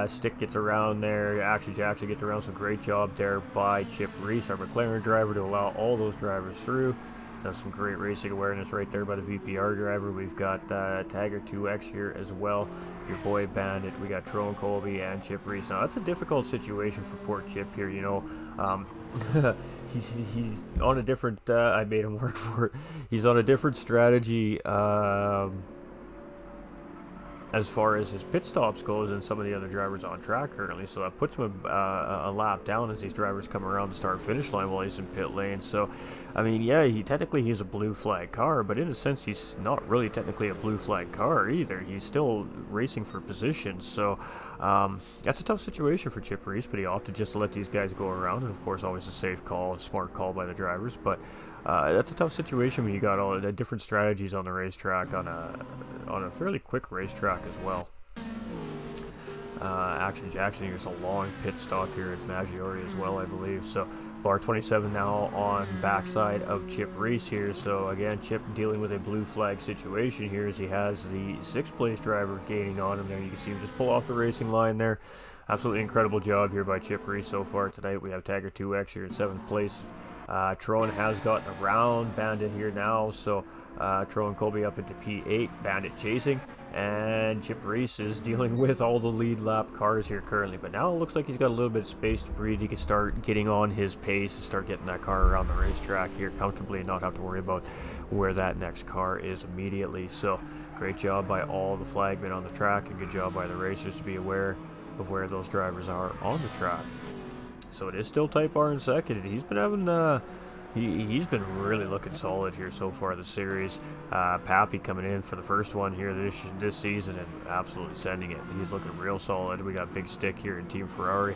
Stick gets around there. Action Jackson gets around, so great job there by Chip Reese, our McLaren driver, to allow all those drivers through. That's some great racing awareness right there by the VPR driver. We've got Tagger 2X here as well. Your boy Bandit. We got Tro and Colby and Chip Reese. Now, that's a difficult situation for poor Chip here, you know. He's on a different... I made him work for it. He's on a different strategy as far as his pit stops goes than some of the other drivers on track currently, so that puts him a lap down as these drivers come around the start finish line while he's in pit lane. So I mean, yeah, he's a blue flag car, but in a sense he's not really technically a blue flag car either. He's still racing for position, so that's a tough situation for Chip Reese, but he opted just to let these guys go around, and of course always a safe call, a smart call by the drivers. But that's a tough situation when you got all the different strategies on the racetrack on a fairly quick racetrack as well. Action Jackson here's a long pit stop here at Maggiore as well, I believe. So Bar 27 now on backside of Chip Reese here. So again, Chip dealing with a blue flag situation here as he has the 6th place driver gaining on him there. You can see him just pull off the racing line there. Absolutely incredible job here by Chip Reese so far tonight. We have Tagger 2X here in 7th place. Tron has gotten around Bandit here now, so Tron and Colby up into P8, Bandit chasing, and Chip Reese is dealing with all the lead lap cars here currently, but now it looks like he's got a little bit of space to breathe. He can start getting on his pace and start getting that car around the racetrack here comfortably and not have to worry about where that next car is immediately. So great job by all the flagmen on the track, and good job by the racers to be aware of where those drivers are on the track. So it is still Type R in second, and he's been having he's been really looking solid here so far this series. Pappy coming in for the first one here this season and absolutely sending it. He's looking real solid. We got Big Stick here in Team Ferrari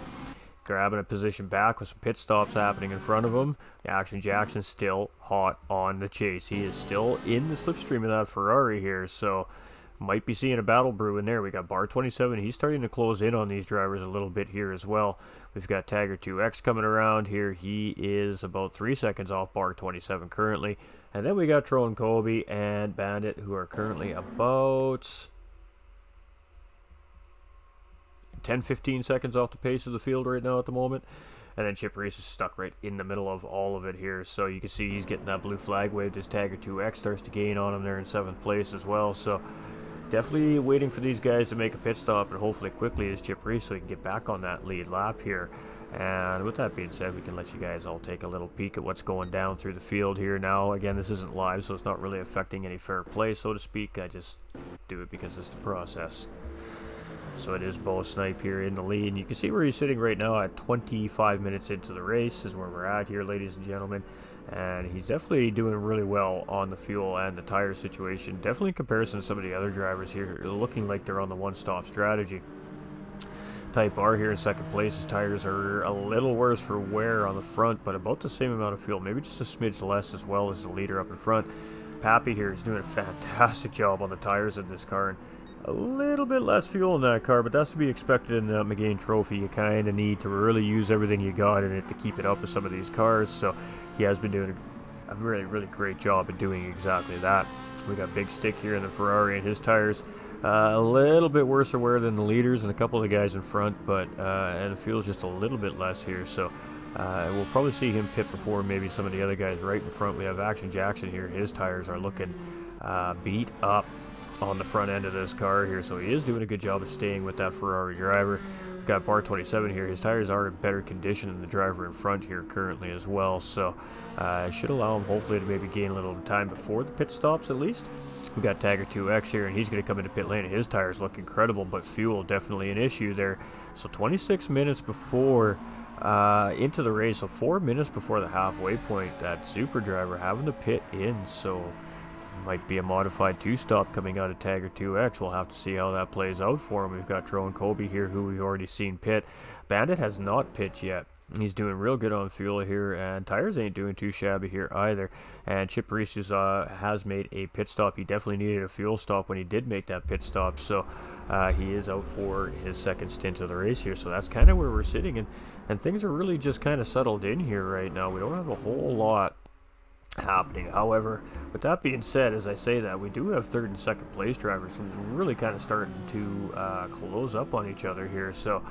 grabbing a position back with some pit stops happening in front of him. Action Jackson still hot on the chase. He is still in the slipstream of that Ferrari here, so might be seeing a battle brew in there. We got Bar 27. He's starting to close in on these drivers a little bit here as well. We've got Tagger 2X coming around here. He is about 3 seconds off Bar 27 currently. And then we got Tro and Colby and Bandit, who are currently about 10-15 seconds off the pace of the field right now at the moment. And then Chip Reese is stuck right in the middle of all of it here. So you can see he's getting that blue flag waved as Tiger 2X starts to gain on him there in 7th place as well. So definitely waiting for these guys to make a pit stop, and hopefully quickly as Chip Reese so he can get back on that lead lap here. And with that being said, we can let you guys all take a little peek at what's going down through the field here now. Again, this isn't live, so it's not really affecting any fair play, so to speak. I just do it because it's the process. So it is Bo Snipe here in the lead. And you can see where he's sitting right now at 25 minutes into the race is where we're at here, ladies and gentlemen. And he's definitely doing really well on the fuel and the tire situation. Definitely in comparison to some of the other drivers here, looking like they're on the one-stop strategy. Type R here in 2nd place. His tires are a little worse for wear on the front, but about the same amount of fuel, maybe just a smidge less as well as the leader up in front. Pappy here is doing a fantastic job on the tires in this car, and a little bit less fuel in that car, but that's to be expected in the McGain Trophy. You kind of need to really use everything you got in it to keep it up with some of these cars, so he has been doing a really, really great job at doing exactly that. We got Big Stick here in the Ferrari, and his tires a little bit worse for wear than the leaders and a couple of the guys in front, but and the fuel's just a little bit less here, so we'll probably see him pit before maybe some of the other guys right in front. We have Action Jackson here. His tires are looking beat up on the front end of this car here, so he is doing a good job of staying with that Ferrari driver. We've got Bar 27 here. His tires are in better condition than the driver in front here currently as well, so it should allow him hopefully to maybe gain a little time before the pit stops at least. We've got Tiger 2X here, and he's going to come into pit lane, and his tires look incredible, but fuel definitely an issue there. So 26 minutes before into the race, so 4 minutes before the halfway point, that super driver having to pit in, so might be a modified 2-stop coming out of Tiger 2X. We'll have to see how that plays out for him. We've got Drone Kobe here, who we've already seen pit. Bandit has not pit yet. He's doing real good on fuel here, and tires ain't doing too shabby here either. And Chip Reese has made a pit stop. He definitely needed a fuel stop when he did make that pit stop, so he is out for his 2nd stint of the race here. So that's kind of where we're sitting, and things are really just kind of settled in here right now. We don't have a whole lot happening. However, with that being said, as I say that, we do have 3rd and 2nd place drivers who are really kind of starting to close up on each other here. So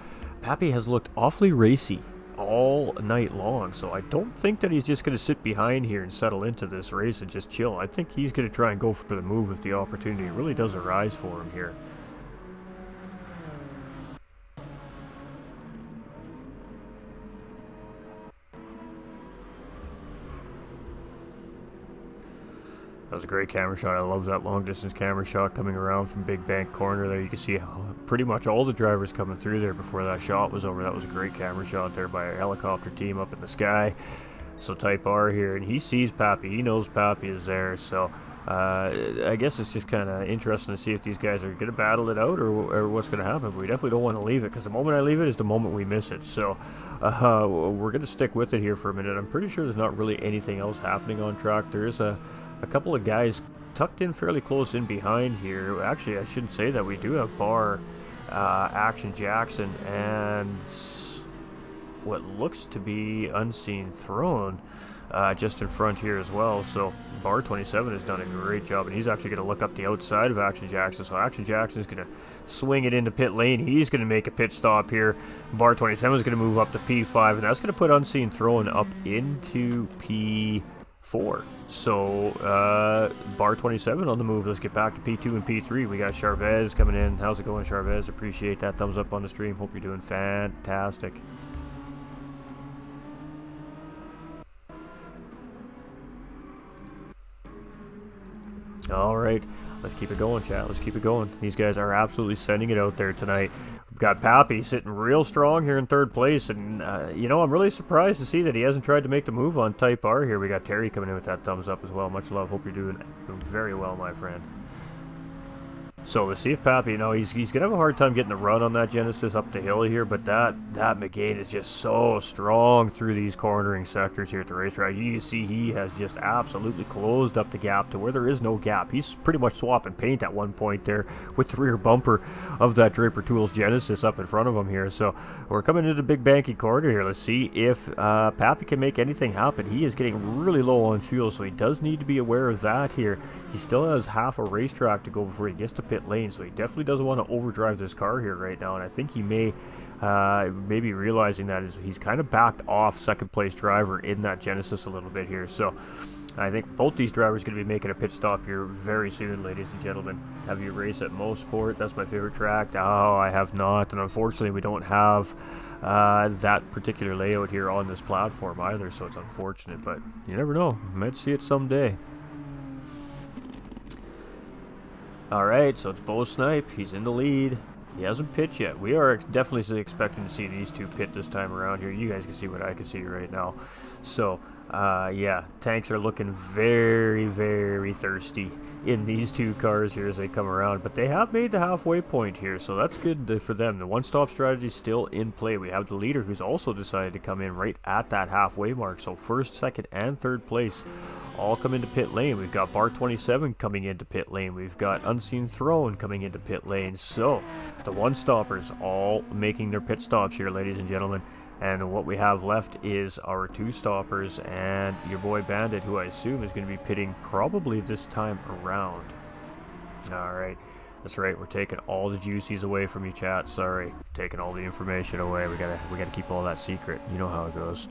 Pappy has looked awfully racy all night long, so I don't think that he's just going to sit behind here and settle into this race and just chill. I think he's going to try and go for the move if the opportunity really does arise for him here. That was a great camera shot. I love that long distance camera shot coming around from Big Bank Corner there. You can see pretty much all the drivers coming through there before that shot was over. That was a great camera shot there by a helicopter team up in the sky. So Type R here, and he sees Pappy. He knows Pappy is there, so I guess it's just kind of interesting to see if these guys are going to battle it out or what's going to happen. But we definitely don't want to leave it, because the moment I leave it is the moment we miss it. So we're going to stick with it here for a minute. I'm pretty sure there's not really anything else happening on track. There is a couple of guys tucked in fairly close in behind here. Actually, I shouldn't say that. We do have Bar, Action Jackson, and what looks to be Unseen Throne just in front here as well. So Bar 27 has done a great job, and he's actually going to look up the outside of Action Jackson. So Action Jackson is going to swing it into pit lane. He's going to make a pit stop here. Bar 27 is going to move up to P5, and that's going to put Unseen Throne up into P4. So Bar 27 on the move. Let's get back to P2 and P3. We got Charvez coming in. How's it going, Charvez? Appreciate that thumbs up on the stream. Hope you're doing fantastic. All right, let's keep it going, chat. Let's keep it going. These guys are absolutely sending it out there tonight. We've got Pappy sitting real strong here in 3rd place, and you know, I'm really surprised to see that he hasn't tried to make the move on Type R here. We got Terry coming in with that thumbs up as well. Much love. Hope you're doing very well, my friend. So let's see if Pappy, you know, he's going to have a hard time getting the run on that Genesis up the hill here, but that McGain is just so strong through these cornering sectors here at the racetrack. You can see he has just absolutely closed up the gap to where there is no gap. He's pretty much swapping paint at one point there with the rear bumper of that Draper Tools Genesis up in front of him here. So we're coming into the big banky corner here. Let's see if Pappy can make anything happen. He is getting really low on fuel, so he does need to be aware of that here. He still has half a racetrack to go before he gets to pit pit lane, so he definitely doesn't want to overdrive this car here right now, and I think he may be realizing that he's kind of backed off second place driver in that Genesis a little bit here. So I think both these drivers are going to be making a pit stop here very soon, ladies and gentlemen. Have you raced at Mo Sport? That's my favorite track. Oh, I have not, and unfortunately we don't have that particular layout here on this platform either, so it's unfortunate, but you never know. You might see it someday. Alright, so it's Bo Snipe. He's in the lead. He hasn't pit yet. We are definitely expecting to see these two pit this time around here. You guys can see what I can see right now. So, yeah, tanks are looking very, very thirsty in these two cars here as they come around. But they have made the halfway point here, so that's good for them. The one-stop strategy is still in play. We have the leader who's also decided to come in right at that halfway mark. So first, second, and third place all come into pit lane. We've got Bar 27 coming into pit lane. We've got Unseen Throne coming into pit lane. So the one-stoppers all making their pit stops here, ladies and gentlemen. And what we have left is our two-stoppers and your boy Bandit, who I assume is going to be pitting probably this time around. Alright, that's right, we're taking all the juicies away from you, chat. Sorry, taking all the information away. We gotta keep all that secret. You know how it goes.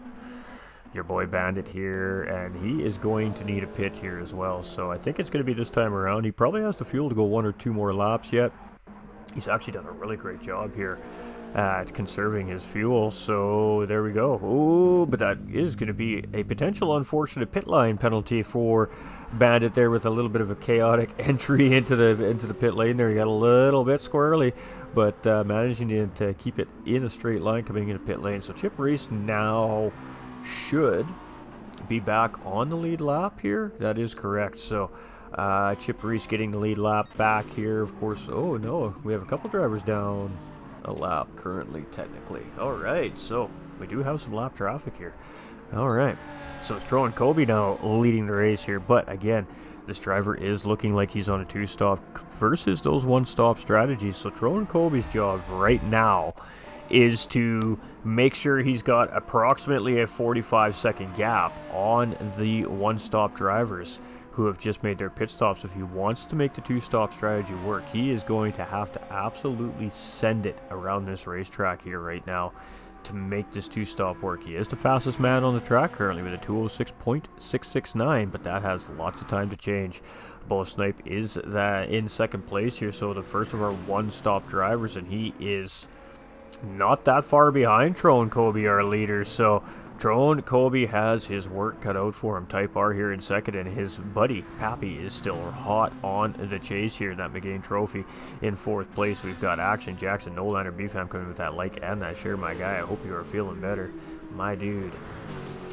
Your boy Bandit here, and he is going to need a pit here as well, so I think it's going to be this time around. He probably has the fuel to go 1 or 2 more laps yet. He's actually done a really great job here at conserving his fuel, so there we go. Oh, but that is going to be a potential unfortunate pit line penalty for Bandit there, with a little bit of a chaotic entry into the pit lane there. He got a little bit squirrely, but managing to keep it in a straight line coming into pit lane. So Chip Reese now should be back on the lead lap here. That is correct. So Chip Reese getting the lead lap back here, of course. Oh no, we have a couple drivers down a lap currently, technically. All right, so we do have some lap traffic here. All right, so it's Tro and Kobe now leading the race here, but again, this driver is looking like he's on a two-stop versus those one-stop strategies. So Tro and Kobe's job right now is to make sure he's got approximately a 45-second gap on the one-stop drivers who have just made their pit stops. If he wants to make the two-stop strategy work, he is going to have to absolutely send it around this racetrack here right now to make this two-stop work. He is the fastest man on the track currently with a 206.669, but that has lots of time to change. Bo Snipe is in second place here, so the first of our one-stop drivers, and he is not that far behind Tro and Kobe, our leaders. So Tro and Kobe has his work cut out for him. Type R here in second, and his buddy Pappy is still hot on the chase here in that McGain Trophy. In fourth place, we've got Action Jackson, Nolander, BFAM coming with that like and that share. My guy, I hope you are feeling better, my dude.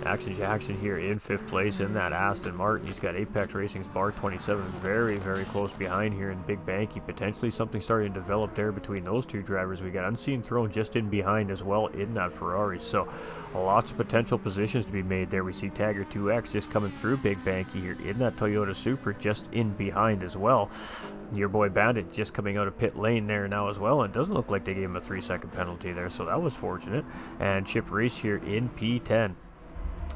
Action Jackson here in fifth place in that Aston Martin. He's got Apex Racing's Bar 27 very, very close behind here in Big Banky. Potentially something starting to develop there between those two drivers. We got Unseen Throne just in behind as well in that Ferrari. So lots of potential positions to be made there. We see Tagger 2X just coming through Big Banky here in that Toyota Supra just in behind as well. Your boy Bandit just coming out of pit lane there now as well, and it doesn't look like they gave him a 3-second penalty there, so that was fortunate. And Chip Reese here in P10.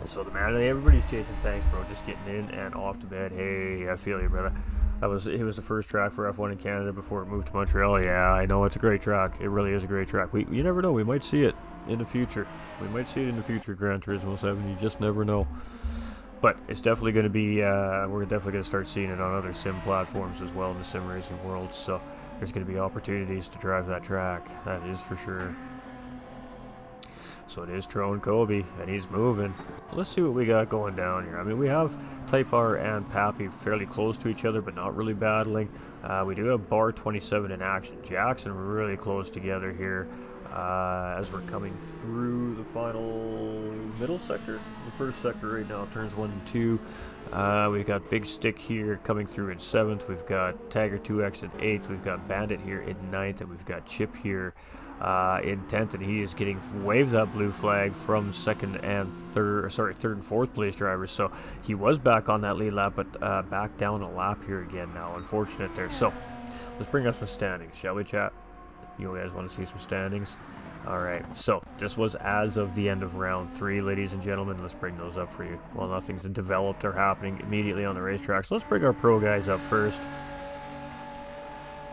So the man, everybody's chasing tanks, bro, just getting in and off to bed. Hey, I feel you, brother. It was the first track for F1 in Canada before it moved to Montreal. Yeah, I know, it's a great track. It really is a great track. You never know, we might see it in the future. We might see it in the future, Gran Turismo 7. You just never know. But it's definitely going to be, we're definitely going to start seeing it on other sim platforms as well in the sim racing world. So there's going to be opportunities to drive that track. That is for sure. So it is Tro and Kobe, and he's moving. Let's see what we got going down here. I mean, we have Type R and Pappy fairly close to each other, but not really battling. We do have Bar 27 and Action Jackson really close together here as we're coming through the final middle sector. The first sector right now, turns 1 and 2. We've got Big Stick here coming through in 7th. We've got Tagger 2X in 8th. We've got Bandit here in 9th, and we've got Chip here in 10th, and he is getting waved that blue flag from third and fourth place drivers. So he was back on that lead lap, but back down a lap here again now. Unfortunate there. So let's bring up some standings, shall we, chat? You guys want to see some standings? All right, so this was as of the end of round 3, ladies and gentlemen. Let's bring those up for you. Well, nothing's developed or happening immediately on the racetrack, so let's bring our pro guys up first.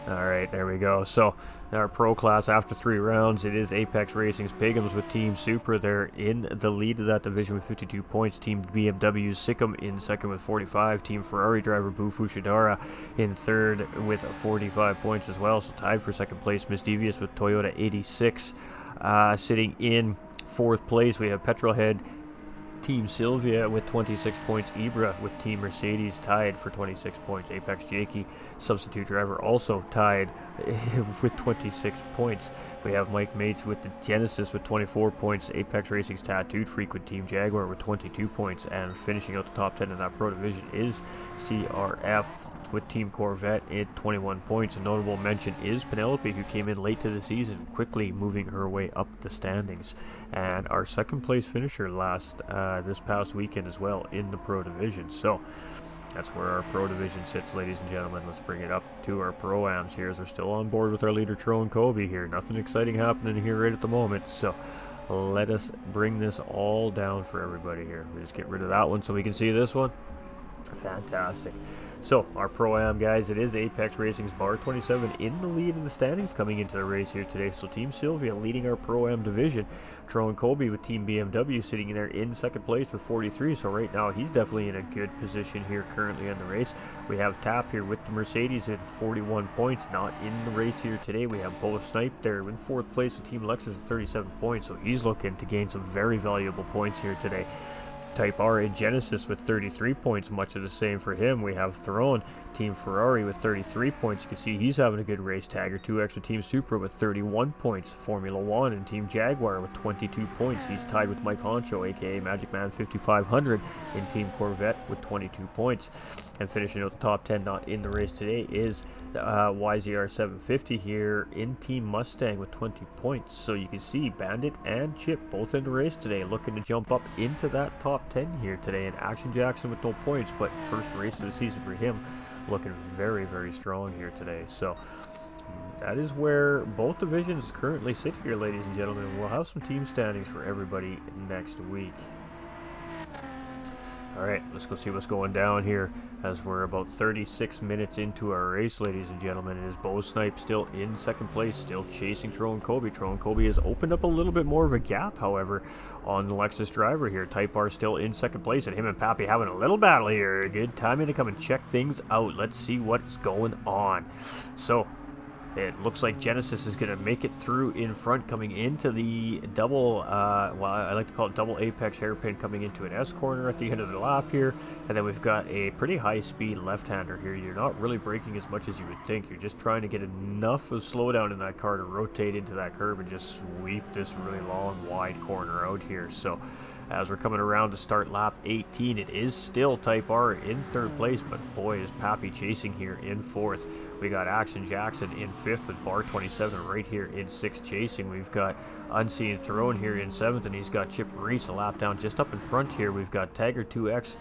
Alright, there we go. So, our pro class after 3 rounds, it is Apex Racing's Pigums with Team Supra. They're in the lead of that division with 52 points. Team BMW's Sikkim in second with 45. Team Ferrari driver Bufu Shidara in third with 45 points as well. So tied for second place, Miss Devious with Toyota 86. Sitting in fourth place, we have Petrolhead Team Sylvia with 26 points. Ibra with Team Mercedes tied for 26 points. Apex Jakey, substitute driver, also tied with 26 points. We have Mike Mates with the Genesis with 24 points. Apex Racing's Tattooed Freak with Team Jaguar with 22 points. And finishing out the top 10 in that pro division is CRF with Team Corvette at 21 points. A notable mention is Penelope, who came in late to the season, quickly moving her way up the standings. And our second place finisher this past weekend as well in the pro division. So that's where our pro division sits, ladies and gentlemen. Let's bring it up to our pro-ams here, as we're still on board with our leader Tron Kobe here. Nothing exciting happening here right at the moment, so let us bring this all down for everybody here. We just get rid of that one so we can see this one. Fantastic. So, our Pro-Am, guys, it is Apex Racing's Bar 27 in the lead of the standings coming into the race here today. So, Team Sylvia leading our Pro-Am division. Tron Kobe with Team BMW sitting in there in second place with 43. So, right now, he's definitely in a good position here currently in the race. We have Tap here with the Mercedes at 41 points, not in the race here today. We have Bo Snipe there in fourth place with Team Lexus at 37 points. So, he's looking to gain some very valuable points here today. Type R in Genesis with 33 points, much of the same for him. We have Throne, Team Ferrari with 33 points. You can see he's having a good race tag, or 2 extra Team Supra with 31 points. Formula One and Team Jaguar with 22 points. He's tied with Mike Honcho, aka Magic Man 5500, in Team Corvette with 22 points. And finishing out the top 10 not in the race today is YZR 750 here in Team Mustang with 20 points. So you can see Bandit and Chip both in the race today, looking to jump up into that top 10 here today. And Action Jackson with no points, but first race of the season for him, looking very, very strong here today. So that is where both divisions currently sit here, ladies and gentlemen. We'll have some team standings for everybody next week. Alright, let's go see what's going down here as we're about 36 minutes into our race, ladies and gentlemen. It is Bo Snipe still in second place, still chasing Tron Kobe. Tron Kobe has opened up a little bit more of a gap, however, on the Lexus driver here. Type R still in second place, and him and Pappy having a little battle here. Good timing to come and check things out. Let's see what's going on. So, it looks like Genesis is going to make it through in front, coming into the double, well, I like to call it double apex hairpin, coming into an S corner at the end of the lap here. And then we've got a pretty high speed left-hander here. You're not really braking as much as you would think. You're just trying to get enough of slowdown in that car to rotate into that curb and just sweep this really long, wide corner out here. So as we're coming around to start lap 18, it is still Type R in third place, but boy, is Pappy chasing here in fourth. We got Action Jackson in fifth with Bar 27 right here in sixth chasing. We've got Unseen Throne here in seventh, and he's got Chip Reese a lap down just up in front here. We've got Tiger 2X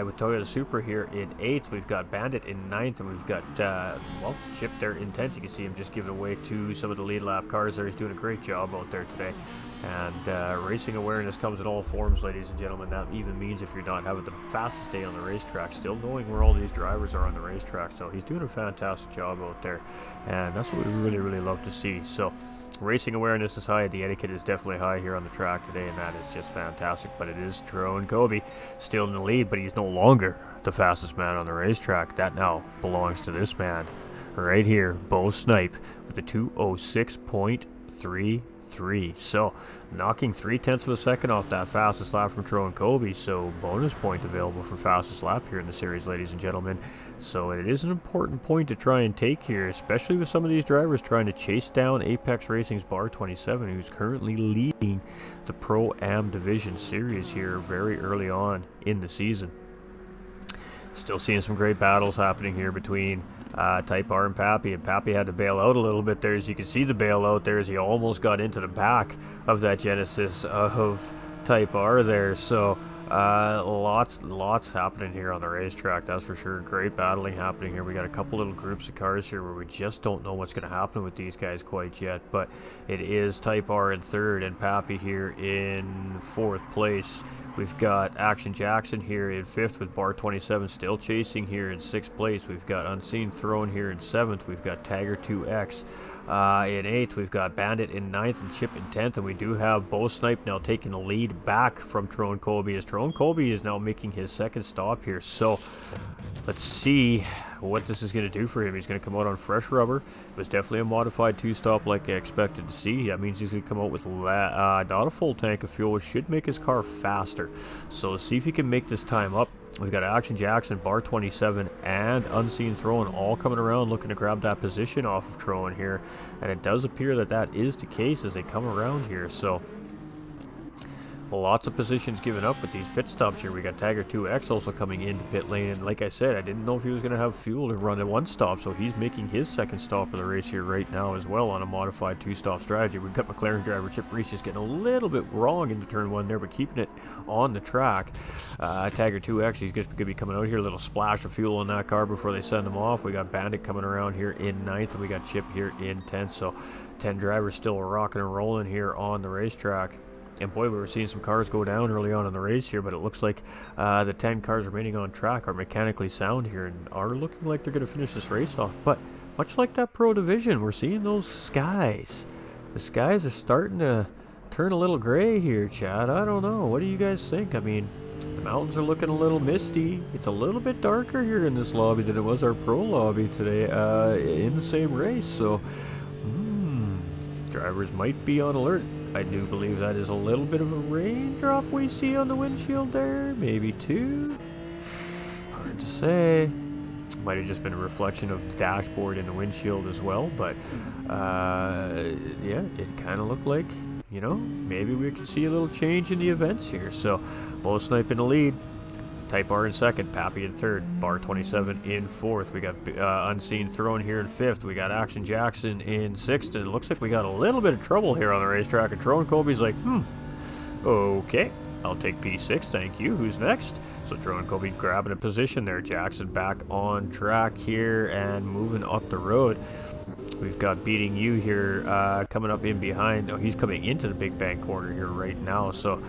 with Toyota Supra here in 8th. We've got Bandit in 9th, and we've got, well, Chip there in 10th. You can see him just giving away to some of the lead lap cars there. He's doing a great job out there today. And racing awareness comes in all forms, ladies and gentlemen. That even means if you're not having the fastest day on the racetrack, still knowing where all these drivers are on the racetrack. So he's doing a fantastic job out there, and that's what we really, really love to see. So racing awareness is high, the etiquette is definitely high here on the track today, and that is just fantastic. But it is Tron Kobe still in the lead, but he's no longer the fastest man on the racetrack. That now belongs to this man right here, Bo Snipe, with a 206.33. So knocking 0.3 of a second off that fastest lap from Tron Kobe. So bonus point available for fastest lap here in the series, ladies and gentlemen. So it is an important point to try and take here, especially with some of these drivers trying to chase down Apex Racing's Bar 27, who's currently leading the Pro-Am Division Series here very early on in the season. Still seeing some great battles happening here between Type R and Pappy, and Pappy had to bail out a little bit there. As you can see the bailout there, as he almost got into the back of that Genesis of Type R there. So Lots happening here on the racetrack, that's for sure. Great battling happening here. We got a couple little groups of cars here where we just don't know what's going to happen with these guys quite yet, but it is Type R in third and Pappy here in fourth place. We've got Action Jackson here in fifth with Bar 27 still chasing here in sixth place. We've got Unseen Throne here in seventh. We've got Tiger 2X in 8th, we've got Bandit in 9th and Chip in 10th, and we do have Bo Snipe now taking the lead back from Trone Colby, as Trone Colby is now making his second stop here. So let's see what this is going to do for him. He's going to come out on fresh rubber. It was definitely a modified two-stop like I expected to see. That means he's going to come out with not a full tank of fuel, which should make his car faster. So let's see if he can make this time up. We've got Action Jackson, Bar 27, and Unseen Throne all coming around looking to grab that position off of Throne here. And it does appear that that is the case as they come around here. So lots of positions given up with these pit stops here. We got Tiger 2X also coming into pit lane, and like I said, I didn't know if he was going to have fuel to run a one stop, so he's making his second stop of the race here right now as well on a modified two-stop strategy. We've got McLaren driver Chip Reese just getting a little bit wrong into turn one there, but keeping it on the track. Tiger 2X, he's going to be coming out here, a little splash of fuel in that car before they send him off. We got Bandit coming around here in 9th, and we got Chip here in 10th, so 10 drivers still rocking and rolling here on the racetrack. And boy, we were seeing some cars go down early on in the race here, but it looks like the 10 cars remaining on track are mechanically sound here and are looking like they're going to finish this race off. But much like that Pro Division, we're seeing those skies. The skies are starting to turn a little gray here, Chad. I don't know. What do you guys think? I mean, the mountains are looking a little misty. It's a little bit darker here in this lobby than it was our Pro lobby today in the same race. So, drivers might be on alert. I do believe that is a little bit of a raindrop we see on the windshield there. Maybe two. Hard to say. Might have just been a reflection of the dashboard in the windshield as well. But, yeah, it kind of looked like, you know, maybe we could see a little change in the events here. So, Bo Snipe in the lead. Type R in second, Pappy in third, Bar 27 in fourth. We got Unseen Throne here in fifth. We got Action Jackson in sixth. And it looks like we got a little bit of trouble here on the racetrack. And Trone Colby's like, okay, I'll take P6, thank you. Who's next? So Trone Colby grabbing a position there. Jackson back on track here and moving up the road. We've got Beating You here coming up in behind. No, he's coming into the Big Bang corner here right now. So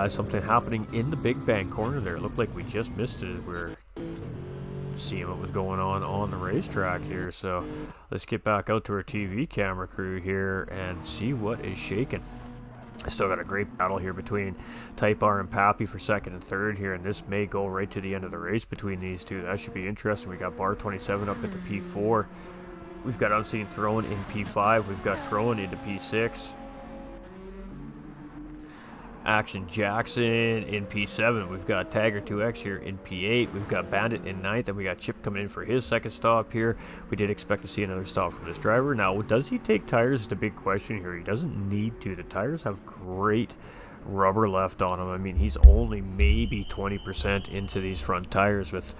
something happening in the Big Bang corner there. It looked like we just missed it as we were seeing what was going on the racetrack here. So let's get back out to our TV camera crew here and see what is shaking. Still got a great battle here between Type R and Pappy for second and third here, and this may go right to the end of the race between these two. That should be interesting. We got Bar 27 up into P4. We've got Unseen Throne in P5. We've got Throne into P6. Action Jackson in P7. We've got Tiger 2X here in P8. We've got Bandit in 9th, and we got Chip coming in for his second stop here. We did expect to see another stop from this driver. Now, does he take tires is the big question here. He doesn't need to. The tires have great rubber left on them. I mean, he's only maybe 20% into these front tires with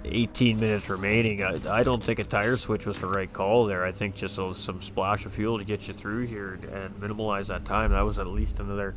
18 minutes remaining. I don't think a tire switch was the right call there. I think just some splash of fuel to get you through here and minimize that time. That was at least another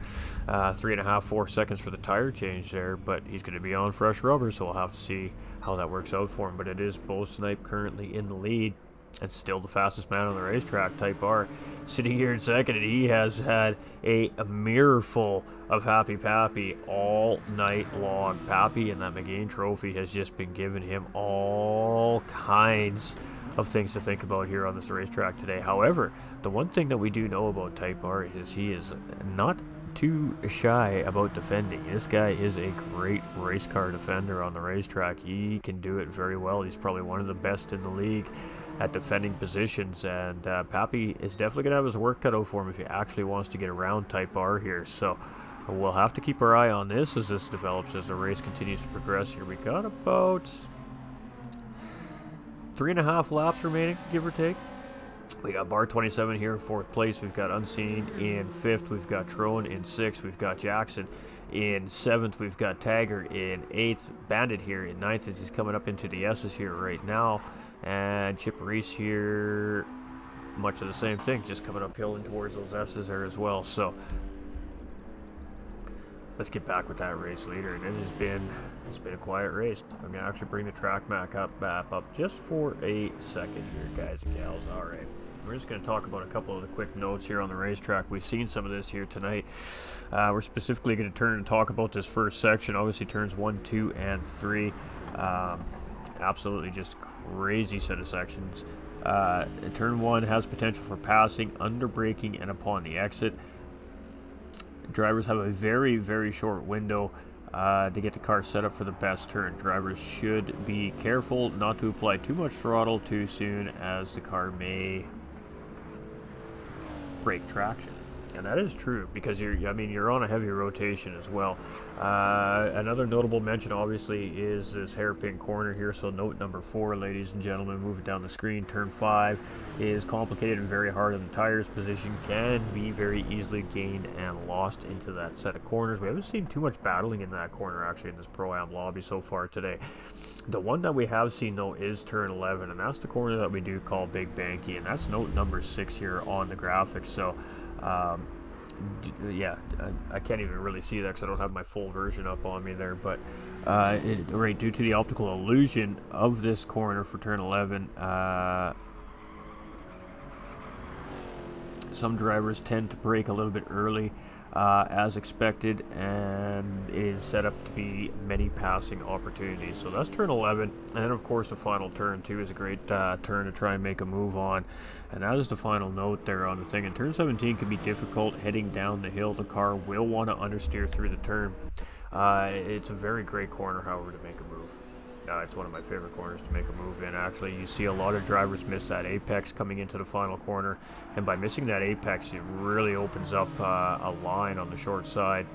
3.5-4 seconds for the tire change there, but he's going to be on fresh rubber, so we'll have to see how that works out for him. But it is Bo Snipe currently in the lead and still the fastest man on the racetrack. Type R sitting here in second, and he has had a mirror full of Happy Pappy all night long. Pappy and that McGain trophy has just been giving him all kinds of things to think about here on this racetrack today. However, the one thing that we do know about Type R is he is not too shy about defending. This guy is a great race car defender on the racetrack. He can do it very well. He's probably one of the best in the league at defending positions, and Pappy is definitely going to have his work cut out for him if he actually wants to get around Type R here. So we'll have to keep our eye on this as this develops, as the race continues to progress here. We got about 3.5 laps remaining, give or take. We got Bar 27 here in fourth place. We've got Unseen in fifth. We've got Trone in sixth. We've got Jackson in seventh. We've got Tiger in eighth. Bandit here in ninth as he's coming up into the S's here right now. And Chip Reese here, much of the same thing, just coming uphill and towards those S's there as well. So let's get back with that race leader. And it's been a quiet race. I'm gonna actually bring the track map up just for a second here, guys and gals. All right. We're just going to talk about a couple of the quick notes here on the racetrack. We've seen some of this here tonight. We're specifically going to turn and talk about this first section. Obviously, turns 1, 2, and 3. Absolutely just crazy set of sections. Turn 1 has potential for passing, under braking, and upon the exit. Drivers have a very, very short window to get the car set up for the best turn. Drivers should be careful not to apply too much throttle too soon, as the car may break traction. And that is true, because you're on a heavy rotation as well. Another notable mention obviously is this hairpin corner here. So note number 4, ladies and gentlemen, move it down the screen. Turn 5 is complicated and very hard on the tires. Position can be very easily gained and lost into that set of corners. We haven't seen too much battling in that corner actually in this Pro-Am lobby so far today. The one that we have seen though is turn 11, and that's the corner that we do call Big Banky, and that's note number 6 here on the graphics. So yeah, I can't even really see that because I don't have my full version up on me there, but right, due to the optical illusion of this corner for turn 11, some drivers tend to brake a little bit early as expected, and is set up to be many passing opportunities. So that's turn 11, and then of course the final turn 2 is a great turn to try and make a move on, and that is the final note there on the thing. And turn 17 can be difficult heading down the hill. The car will want to understeer through the turn. It's a very great corner, however, to make a move. It's one of my favorite corners to make a move in. Actually, you see a lot of drivers miss that apex coming into the final corner, and by missing that apex, it really opens up a line on the short side.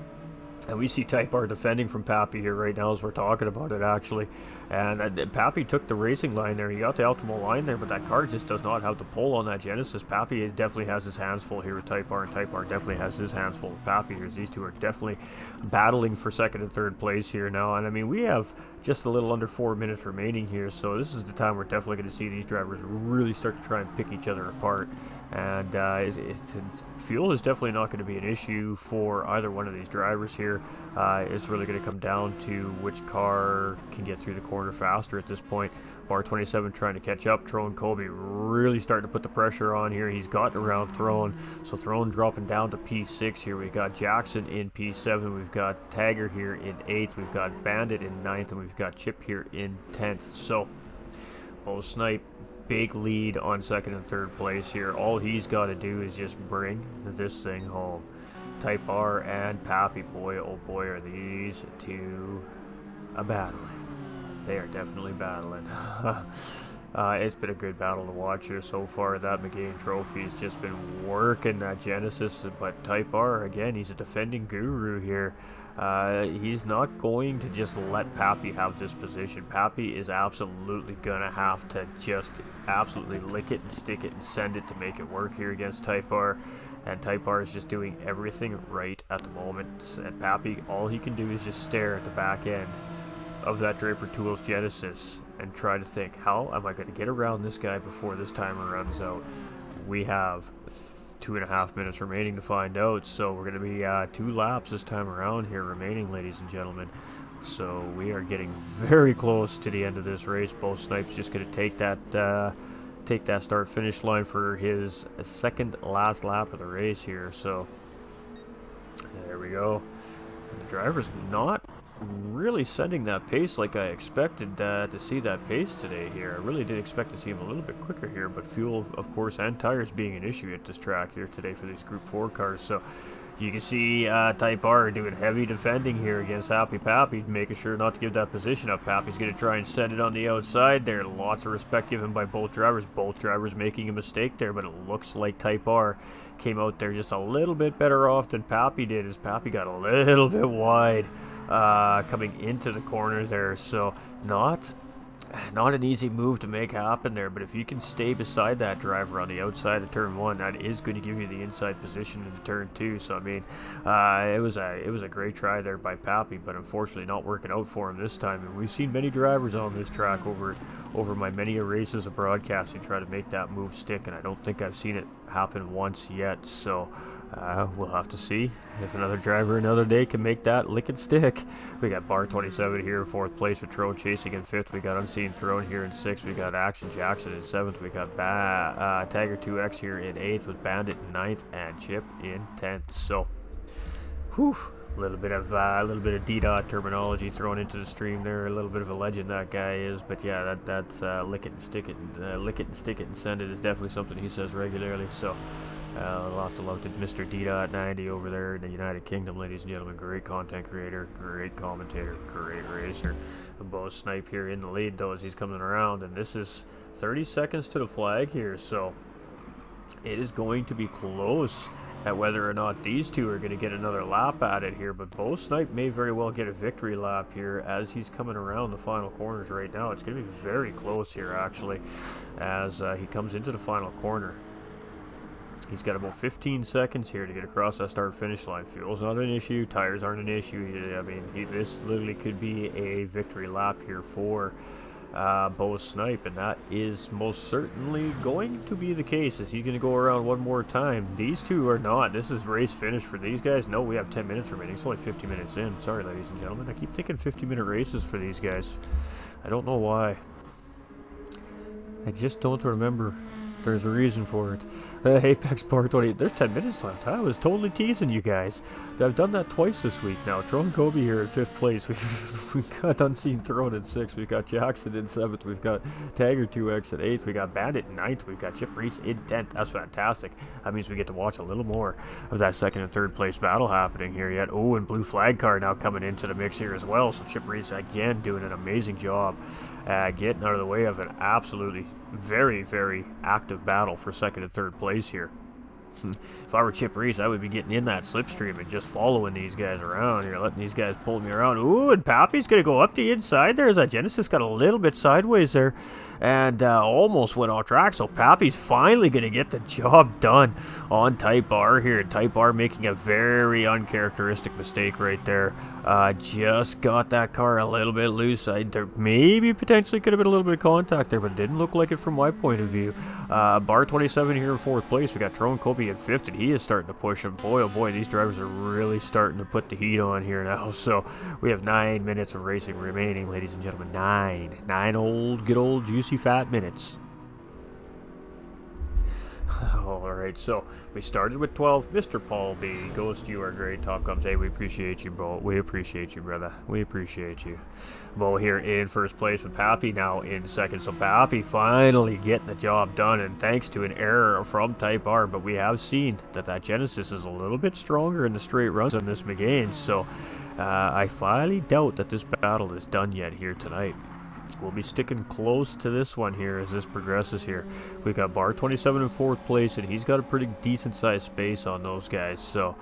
And we see Type R defending from Pappy here right now as we're talking about it, actually. And Pappy took the racing line there. He got the optimal line there, but that car just does not have the pull on that Genesis. Pappy definitely has his hands full here with Type R, and Type R definitely has his hands full with Pappy here. These two are definitely battling for second and third place here now. And I mean, we have just a little under 4 minutes remaining here, so this is the time we're definitely going to see these drivers really start to try and pick each other apart. And fuel is definitely not going to be an issue for either one of these drivers here. It's really going to come down to which car can get through the corner faster at this point. Bar 27 trying to catch up. Throne Colby really starting to put the pressure on here. He's gotten around Throne, so Throne dropping down to P6 here. We've got Jackson in P7. We've got Tagger here in 8th. We've got Bandit in 9th, and we've got Chip here in 10th. So Bo Snipe, big lead on second and third place here. All he's got to do is just bring this thing home. Type R and Pappy, boy oh boy, are these two battling. They are definitely battling. It's been a good battle to watch here so far. That McGain trophy has just been working that Genesis, but Type R, again, he's a defending guru here. He's not going to just let Pappy have this position. Pappy is absolutely gonna have to just absolutely lick it and stick it and send it to make it work here against Type R. And Type R is just doing everything right at the moment. And Pappy, all he can do is just stare at the back end of that Draper Tools Genesis and try to think, how am I going to get around this guy before this timer runs out? We have 2.5 minutes remaining to find out, so we're going to be 2 laps this time around here remaining, ladies and gentlemen. So we are getting very close to the end of this race. Bo Snipe's just going to take that start-finish line for his second last lap of the race here. So there we go. And the driver's not really sending that pace like I expected to see that pace today here. I really did expect to see him a little bit quicker here, but fuel, of course, and tires being an issue at this track here today for these Group 4 cars. So you can see Type R doing heavy defending here against Happy Pappy, making sure not to give that position up. Pappy's going to try and send it on the outside there. Lots of respect given by both drivers. Both drivers making a mistake there, but it looks like Type R came out there just a little bit better off than Pappy did, as Pappy got a little bit wide coming into the corner there. So not an easy move to make happen there, but if you can stay beside that driver on the outside of turn 1, that is going to give you the inside position into turn 2. So I mean, it was a great try there by Pappy, but unfortunately not working out for him this time. And we've seen many drivers on this track over my many races of broadcasting try to make that move stick, and I don't think I've seen it happen once yet. So We'll have to see if another driver another day can make that lick and stick. We got Bar 27 here in 4th place with Tro chasing in 5th. We got Unseen Throne here in 6th. We got Action Jackson in 7th. We got Tiger 2X here in 8th with Bandit in 9th and Chip in 10th. So, whew, a little bit of D-Dot terminology thrown into the stream there. A little bit of a legend that guy is, but yeah, that's lick it and stick it, lick it and stick it and send it is definitely something he says regularly. So. Lots of love to Mr. D.90 over there in the United Kingdom, ladies and gentlemen. Great content creator, great commentator, great racer. Bo Snipe here in the lead, though, as he's coming around. And this is 30 seconds to the flag here, so it is going to be close at whether or not these two are going to get another lap at it here. But Bo Snipe may very well get a victory lap here as he's coming around the final corners right now. It's going to be very close here, actually, as he comes into the final corner. He's got about 15 seconds here to get across that start-finish line. Fuel's not an issue. Tires aren't an issue. I mean, this literally could be a victory lap here for Bo Snipe, and that is most certainly going to be the case as he's going to go around one more time. These two are not. This is race finish for these guys. No, we have 10 minutes remaining. It's only 50 minutes in. Sorry, ladies and gentlemen. I keep thinking 50-minute races for these guys. I don't know why. I just don't remember. There's a reason for it. Apex Bar 20. There's 10 minutes left. I was totally teasing you guys. I've done that twice this week now. Throne Kobe here in 5th place. We've got Unseen Throne in 6th. We've got Jackson in 7th. We've got Tiger 2X at 8th. We got Bandit in 9th. We've got Chip Reese in 10th. That's fantastic. That means we get to watch a little more of that 2nd and 3rd place battle happening here yet. Oh, and Blue Flag Car now coming into the mix here as well. So Chip Reese again doing an amazing job getting out of the way of an absolutely very, very active battle for 2nd and 3rd place here. If I were Chip Reese, I would be getting in that slipstream and just following these guys around here, letting these guys pull me around. Ooh, and Pappy's going to go up the inside there as that Genesis got a little bit sideways there and almost went off track. So Pappy's finally going to get the job done on Type R here. Type R making a very uncharacteristic mistake right there. Just got that car a little bit loose. There maybe potentially could have been a little bit of contact there, but it didn't look like it from my point of view. Bar 27 here in 4th place. We got Throne Kobe in 5th, and he is starting to push him. Boy, oh boy, these drivers are really starting to put the heat on here now. So we have 9 minutes of racing remaining, ladies and gentlemen. Nine old, good old, juicy, fat minutes. Alright, so we started with 12. Mr. Paul B. Ghost, you are great. Top comes. Hey, we appreciate you, bro. We appreciate you, brother. We appreciate you. Bo here in 1st place with Pappy now in 2nd. So Pappy finally getting the job done, and thanks to an error from Type R. But we have seen that Genesis is a little bit stronger in the straight runs than this McGain. So I finally doubt that this battle is done yet here tonight. We'll be sticking close to this one here as this progresses here. We got Bar 27 in 4th place, and he's got a pretty decent sized space on those guys. So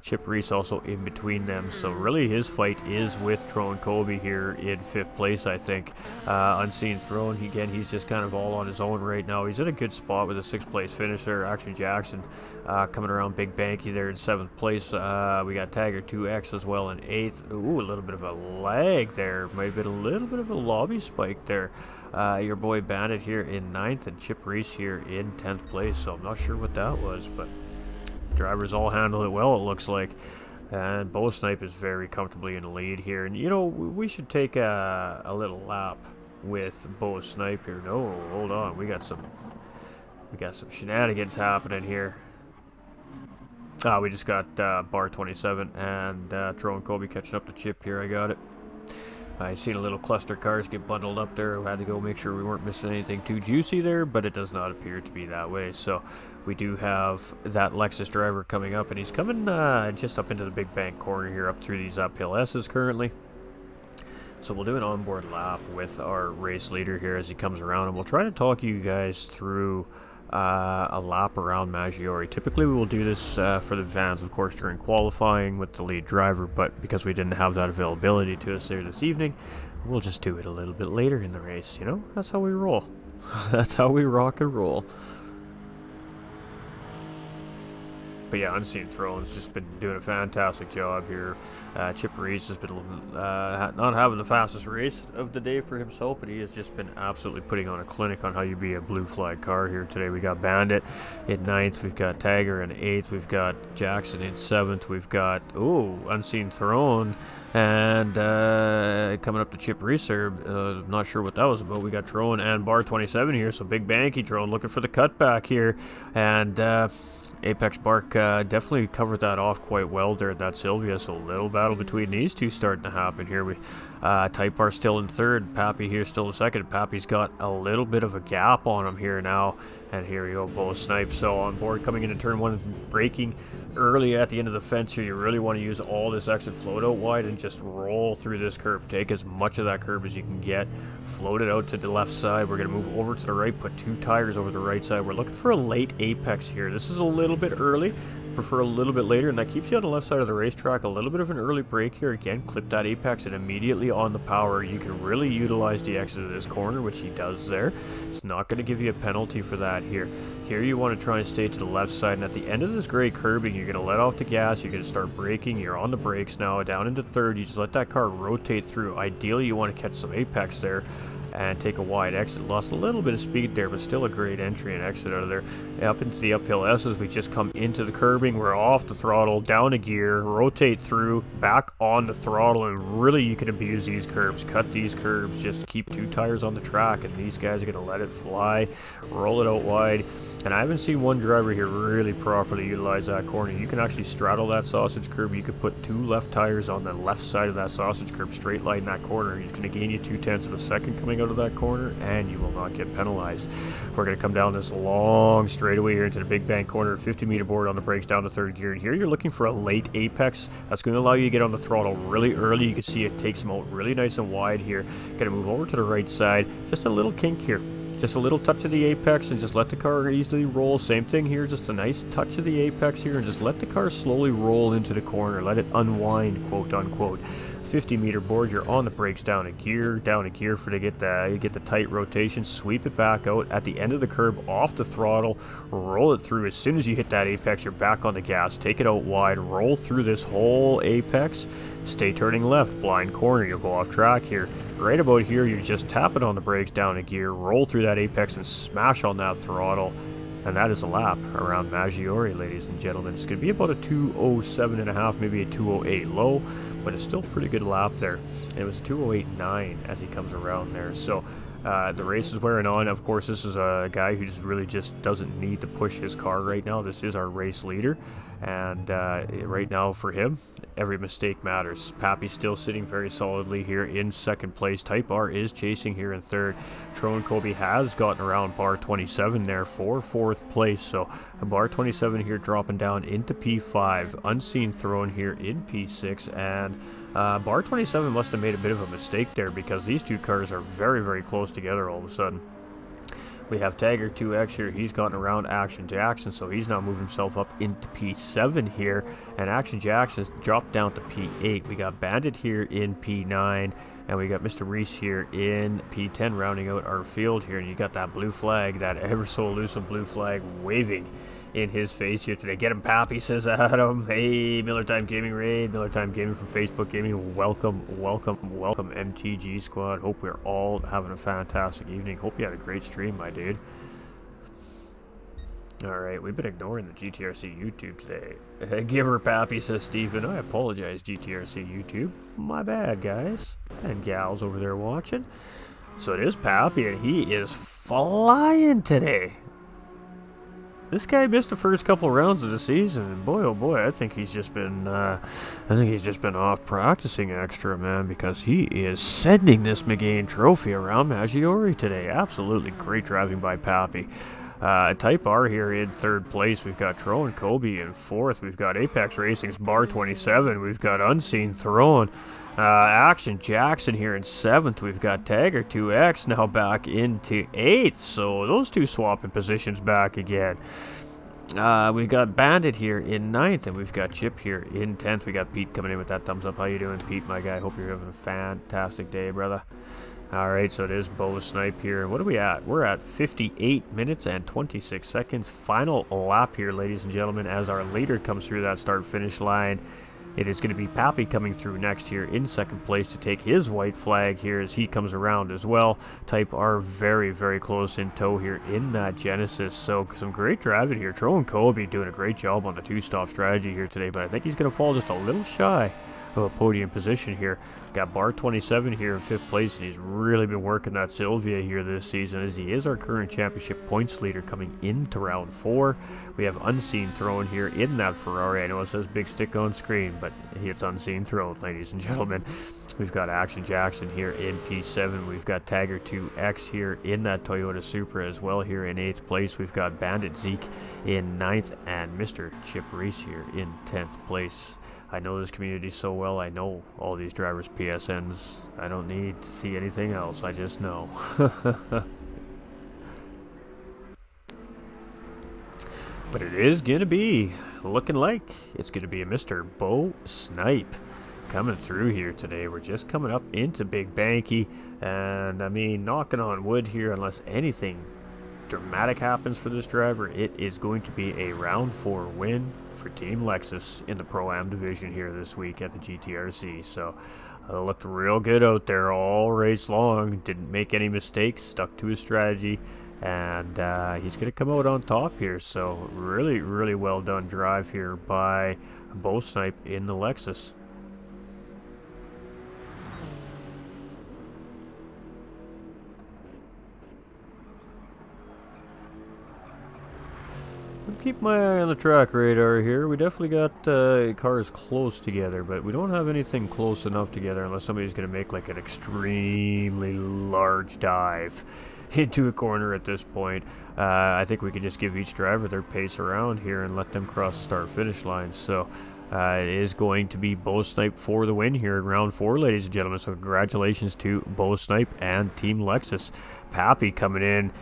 Chip Reese also in between them. So really his fight is with Throne Kobe here in 5th place, I think. Unseen Throne, again, he's just kind of all on his own right now. He's in a good spot with a 6th place finish there. Action Jackson coming around Big Banky there in 7th place. We got Tiger 2X as well in 8th. Ooh, a little bit of a lag there. Might have been a little bit of a lobby spike there. Your boy Bandit here in 9th and Chip Reese here in 10th place. So I'm not sure what that was, but drivers all handled it well, it looks like. And Bo Snipe is very comfortably in the lead here. And, you know, we should take a little lap with Bo Snipe here. No, hold on. We got some shenanigans happening here. We just got Bar 27 and Throne Kobe catching up to Chip here. I got it. I seen a little cluster cars get bundled up there. I had to go make sure we weren't missing anything too juicy there, but it does not appear to be that way. So we do have that Lexus driver coming up, and he's coming just up into the Big Bank corner here, up through these uphill S's currently. So we'll do an onboard lap with our race leader here as he comes around, and we'll try to talk you guys through a lap around Maggiore. Typically we will do this for the fans, of course, during qualifying with the lead driver, but because we didn't have that availability to us there this evening, we'll just do it a little bit later in the race. You know, that's how we roll. That's how we rock and roll. But yeah, Unseen Throne's just been doing a fantastic job here. Chip Reese has been not having the fastest race of the day for himself, but he has just been absolutely putting on a clinic on how you be a blue flag car here today. We got Bandit in 9th, we've got Tiger in 8th, we've got Jackson in 7th, we've got, Unseen Throne, and coming up to Chip Reese there, not sure what that was about. We got Trone and Bar 27 here, so big banky Trone looking for the cutback here, and Apex Bark definitely covered that off quite well there at that Sylvia, so a little battle between these two starting to happen here. We Type R still in 3rd, Pappy here still in 2nd. Pappy's got a little bit of a gap on him here now, and here we go, both snipes. So on board coming into turn 1, braking early at the end of the fence here. You really want to use all this exit float out wide and just roll through this curb. Take as much of that curb as you can get, float it out to the left side. We're going to move over to the right, put 2 tires over the right side. We're looking for a late apex here. This is a little bit early, prefer a little bit later, and that keeps you on the left side of the racetrack. A little bit of an early break here. Again, clip that apex and immediately on the power. You can really utilize the exit of this corner, which he does there. It's not going to give you a penalty for that here. Here you want to try and stay to the left side, and at the end of this gray curbing, you're going to let off the gas, you're going to start braking, you're on the brakes now, down into 3rd, you just let that car rotate through. Ideally, you want to catch some apex there and take a wide exit. Lost a little bit of speed there, but still a great entry and exit out of there. Up into the uphill S's, we just come into the curbing, we're off the throttle, down a gear, rotate through, back on the throttle, and really you can abuse these curbs, cut these curbs, just keep 2 tires on the track, and these guys are going to let it fly, roll it out wide. And I haven't seen one driver here really properly utilize that corner. You can actually straddle that sausage curb. You could put 2 left tires on the left side of that sausage curb, straight line that corner. He's going to gain you 0.2 of a second coming out of that corner, and you will not get penalized. We're going to come down this long straightaway here into the big bank corner, 50-meter board on the brakes down to 3rd gear, and here you're looking for a late apex. That's going to allow you to get on the throttle really early. You can see it takes them out really nice and wide here. Going to move over to the right side, just a little kink here. Just a little touch of the apex and just let the car easily roll. Same thing here, just a nice touch of the apex here and just let the car slowly roll into the corner. Let it unwind, quote unquote. 50-meter board, you're on the brakes, down a gear for to get the tight rotation, sweep it back out at the end of the curb, off the throttle, roll it through. As soon as you hit that apex, you're back on the gas, take it out wide, roll through this whole apex, stay turning left, blind corner, you'll go off track here. Right about here, you're just tapping on the brakes, down a gear, roll through that apex and smash on that throttle. And that is a lap around Maggiore, ladies and gentlemen. It's going to be about a 2:07.5, maybe a 2:08 low, but it's still a pretty good lap there. And it was a 2:08.9 as he comes around there. So the race is wearing on. Of course, this is a guy who just really just doesn't need to push his car right now. This is our race leader. And right now for him, every mistake matters. Pappy's still sitting very solidly here in 2nd place. Type R is chasing here in 3rd. Tron Kobe has gotten around Bar 27 there for 4th place. So Bar 27 here dropping down into P5. Unseen Throne here in P6. And Bar 27 must have made a bit of a mistake there because these 2 cars are very, very close together all of a sudden. We have Tiger 2X here. He's gotten around Action Jackson, so he's now moved himself up into P7 here. And Action Jackson's dropped down to P8. We got Bandit here in P9. And we got Mr. Reese here in P10 rounding out our field here. And you got that blue flag, that ever so elusive blue flag waving in his face here today. Get him, Pappy, says Adam. Hey, Miller Time Gaming Raid. Miller Time Gaming from Facebook Gaming. Welcome, welcome, welcome, MTG Squad. Hope we're all having a fantastic evening. Hope you had a great stream, my dude. Alright, we've been ignoring the GTRC YouTube today. Give her Pappy, says Stephen. I apologize, GTRC YouTube. My bad, guys. And gals over there watching. So it is Pappy, and he is flying today. This guy missed the first couple rounds of the season, and boy, oh boy, I think he's just been off practicing extra, man, because he is sending this McGain trophy around Maggiore today. Absolutely great driving by Pappy. Type R here in 3rd place. We've got Tro and Kobe in 4th. We've got Apex Racing's Bar 27. We've got Unseen Throne. Action Jackson here in 7th. We've got Tiger 2X now back into 8th. So those 2 swapping positions back again. We've got Bandit here in 9th, and we've got Chip here in 10th. We got Pete coming in with that thumbs up. How you doing, Pete, my guy? Hope you're having a fantastic day, brother. All right, so it is Bo Snipe here. What are we at? We're at 58 minutes and 26 seconds. Final lap here, ladies and gentlemen, as our leader comes through that start-finish line. It is going to be Pappy coming through next here in second place to take his white flag here as he comes around as well. Type R very, very close in tow here in that Genesis. So some great driving here. Tro and Kobe doing a great job on the two-stop strategy here today, but I think he's going to fall just a little shy of a podium position here. Got bar 27 here in 5th place, and he's really been working that Sylvia here this season as he is our current championship points leader coming into round 4. We have Unseen Throne here in that Ferrari. I know it says big stick on screen, but it's Unseen Throne, ladies and gentlemen. We've got Action Jackson here in P7. We've got Tiger 2X here in that Toyota Supra as well here in 8th place. We've got Bandit Zeke in 9th and Mr. Chip Reese here in 10th place. I know this community so well. I know all these drivers' PSNs. I don't need to see anything else. I just know. But it is going to be looking like it's going to be a Mr. Bo Snipe coming through here today. We're just coming up into Big Banky, and I mean, knocking on wood here, unless anything dramatic happens for this driver, it is going to be a round 4 win for Team Lexus in the Pro-Am division here this week at the GTRC. So looked real good out there all race long, didn't make any mistakes, stuck to his strategy, and he's going to come out on top here. So really, really well done drive here by Bo Snipe in the Lexus. Keep my eye on the track radar here. We definitely got cars close together, but we don't have anything close enough together unless somebody's going to make like an extremely large dive into a corner at this point. I think we could just give each driver their pace around here and let them cross the start-finish line. So it is going to be Bo Snipe for the win here in round 4, ladies and gentlemen. So congratulations to Bo Snipe and Team Lexus. Pappy coming in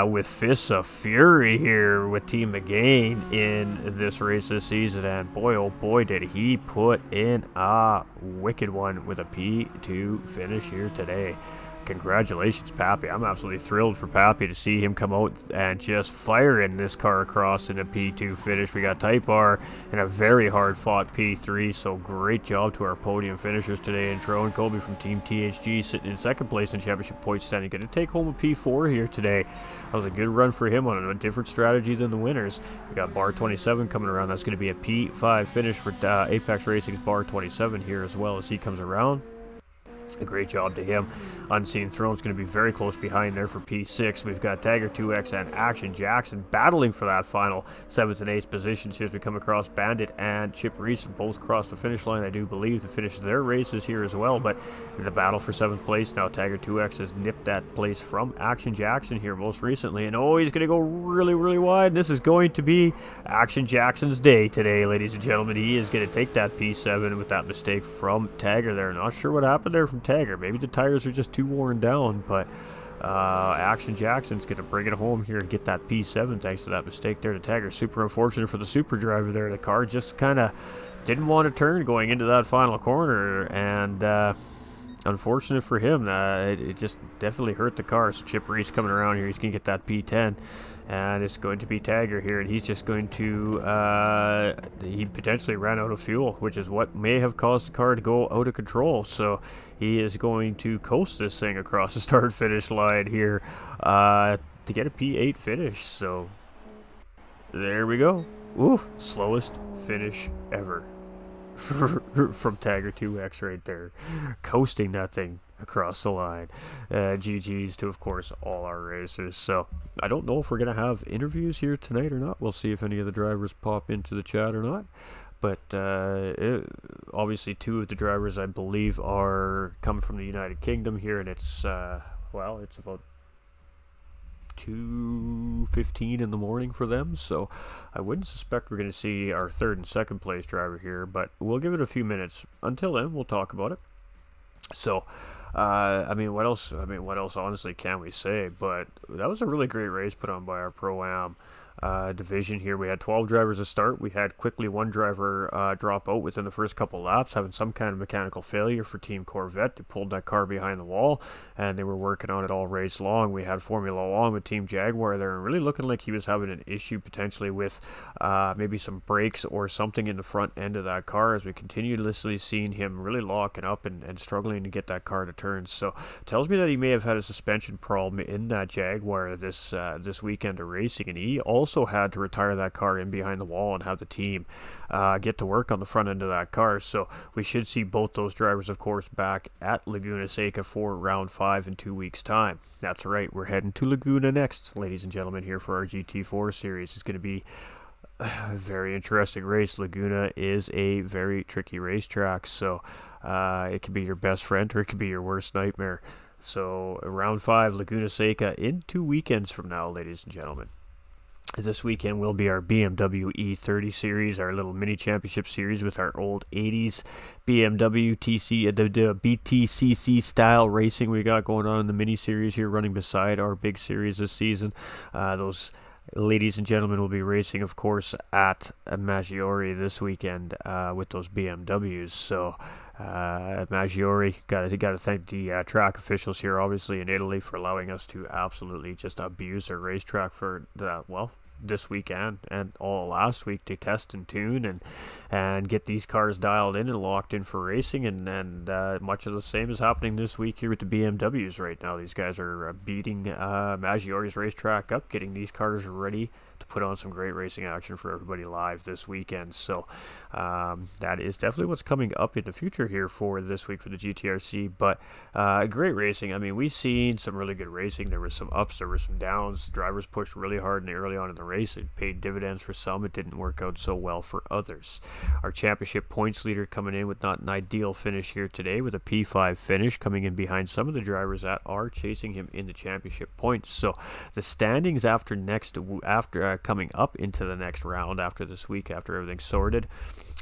with fists of fury here with Team McGain in this race this season, and boy oh boy did he put in a wicked one with a P2 finish here today. Congratulations, Pappy. I'm absolutely thrilled for Pappy to see him come out and just fire in this car across in a P2 finish. We got Type R in a very hard-fought P3, so great job to our podium finishers today. And Tro and Colby from Team THG sitting in second place in championship point standing. Going to take home a P4 here today. That was a good run for him on a different strategy than the winners. We got Bar 27 coming around. That's going to be a P5 finish for Apex Racing's Bar 27 here as well as he comes around. A great job to him. Unseen Throne's going to be very close behind there for P6. We've got Tiger 2X and Action Jackson battling for that final 7th and 8th positions as we come across Bandit and Chip Reese, both cross the finish line, I do believe, to finish their races here as well. But the battle for 7th place now, Tiger 2X has nipped that place from Action Jackson here most recently. And oh, he's going to go really, really wide. This is going to be Action Jackson's day today, ladies and gentlemen. He is going to take that P7 with that mistake from Tiger there. Not sure what happened there from Tiger. Maybe the tires are just too worn down, but Action Jackson's going to bring it home here and get that P7 thanks to that mistake there to Tiger. Super unfortunate for the super driver there. The car just kind of didn't want to turn going into that final corner, and unfortunate for him. It just definitely hurt the car. So Chip Reese coming around here, he's going to get that P10, and it's going to be Tiger here, and he's just going to he potentially ran out of fuel, which is what may have caused the car to go out of control. So he is going to coast this thing across the start finish line here to get a P8 finish. So there we go. Ooh, slowest finish ever from Tiger 2X right there, coasting that thing across the line. GG's to, of course, all our racers. So I don't know if we're going to have interviews here tonight or not. We'll see if any of the drivers pop into the chat or not. But obviously 2 of the drivers, I believe, are coming from the United Kingdom here, and it's well, it's about 2:15 in the morning for them, so I wouldn't suspect we're going to see our 3rd and 2nd place driver here, but we'll give it a few minutes. Until then, we'll talk about it. So I mean, what else honestly can we say? But that was a really great race put on by our Pro-Am. division here. We had 12 drivers to start. We had quickly one driver drop out within the first couple laps, having some kind of mechanical failure for Team Corvette. They pulled that car behind the wall, and they were working on it all race long. We had Formula One with Team Jaguar there, and really looking like he was having an issue potentially with maybe some brakes or something in the front end of that car, as we continuously seen him really locking up and struggling to get that car to turn. So it tells me that he may have had a suspension problem in that Jaguar this weekend of racing, and he also had to retire that car in behind the wall and have the team get to work on the front end of that car. So we should see both those drivers, of course, back at Laguna Seca for round 5 in 2 weeks' time. That's right, we're heading to Laguna next, ladies and gentlemen, here for our GT4 series. It's going to be a very interesting race. Laguna is a very tricky racetrack, so it can be your best friend or it can be your worst nightmare. So round 5, Laguna Seca, in 2 weekends from now, ladies and gentlemen. This weekend will be our BMW E30 series, our little mini championship series with our old 80s BMW TC, the BTCC style racing we got going on in the mini series here, running beside our big series this season. Those ladies and gentlemen will be racing, of course, at Maggiore this weekend with those BMWs. So Maggiore, got to thank the track officials here, obviously in Italy, for allowing us to absolutely just abuse their racetrack for this weekend and all last week to test and tune and get these cars dialed in and locked in for racing, and much of the same is happening this week here with the BMWs right now. These guys are beating Maggiore's racetrack up, getting these cars ready to put on some great racing action for everybody live this weekend. So that is definitely what's coming up in the future here for this week for the GTRC. But great racing. I mean, we've seen some really good racing. There was some ups, there were some downs. Drivers pushed really hard early on in the race. It paid dividends for some. It didn't work out so well for others. Our championship points leader coming in with not an ideal finish here today, with a P5 finish, coming in behind some of the drivers that are chasing him in the championship points. So the standings after coming up into the next round after this week, after everything's sorted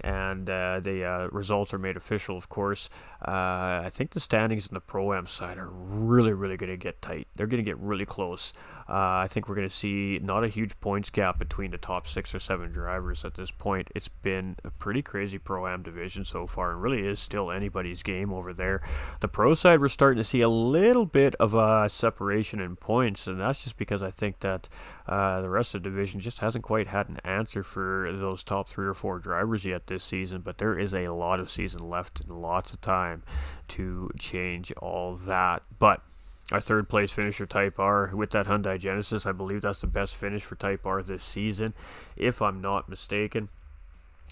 and the results are made official, of course, I think the standings in the Pro-Am side are really going to get tight. They're going to get really close. I think we're going to see not a huge points gap between the top 6 or 7 drivers at this point. It's been a pretty crazy Pro-Am division so far, and really is still anybody's game over there. The Pro side, we're starting to see a little bit of a separation in points, and that's just because I think that the rest of the division just hasn't quite had an answer for those top 3 or 4 drivers yet this season, but there is a lot of season left and lots of time to change all that. But our third place finisher, Type R, with that Hyundai Genesis, I believe that's the best finish for Type R this season, if I'm not mistaken.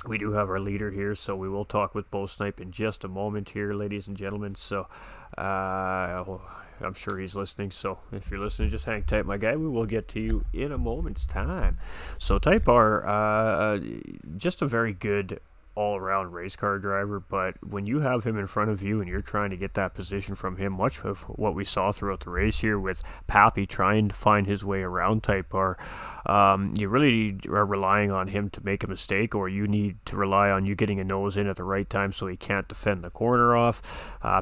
We do have our leader here, so we will talk with Bo Snipe in just a moment here, ladies and gentlemen. So I'm sure he's listening, so if you're listening, just hang tight, my guy. We will get to you in a moment's time. So Type R, just a very good all-around race car driver, but when you have him in front of you and you're trying to get that position from him, much of what we saw throughout the race here with Pappy trying to find his way around Type R, you really are relying on him to make a mistake, or you need to rely on you getting a nose in at the right time so he can't defend the corner off.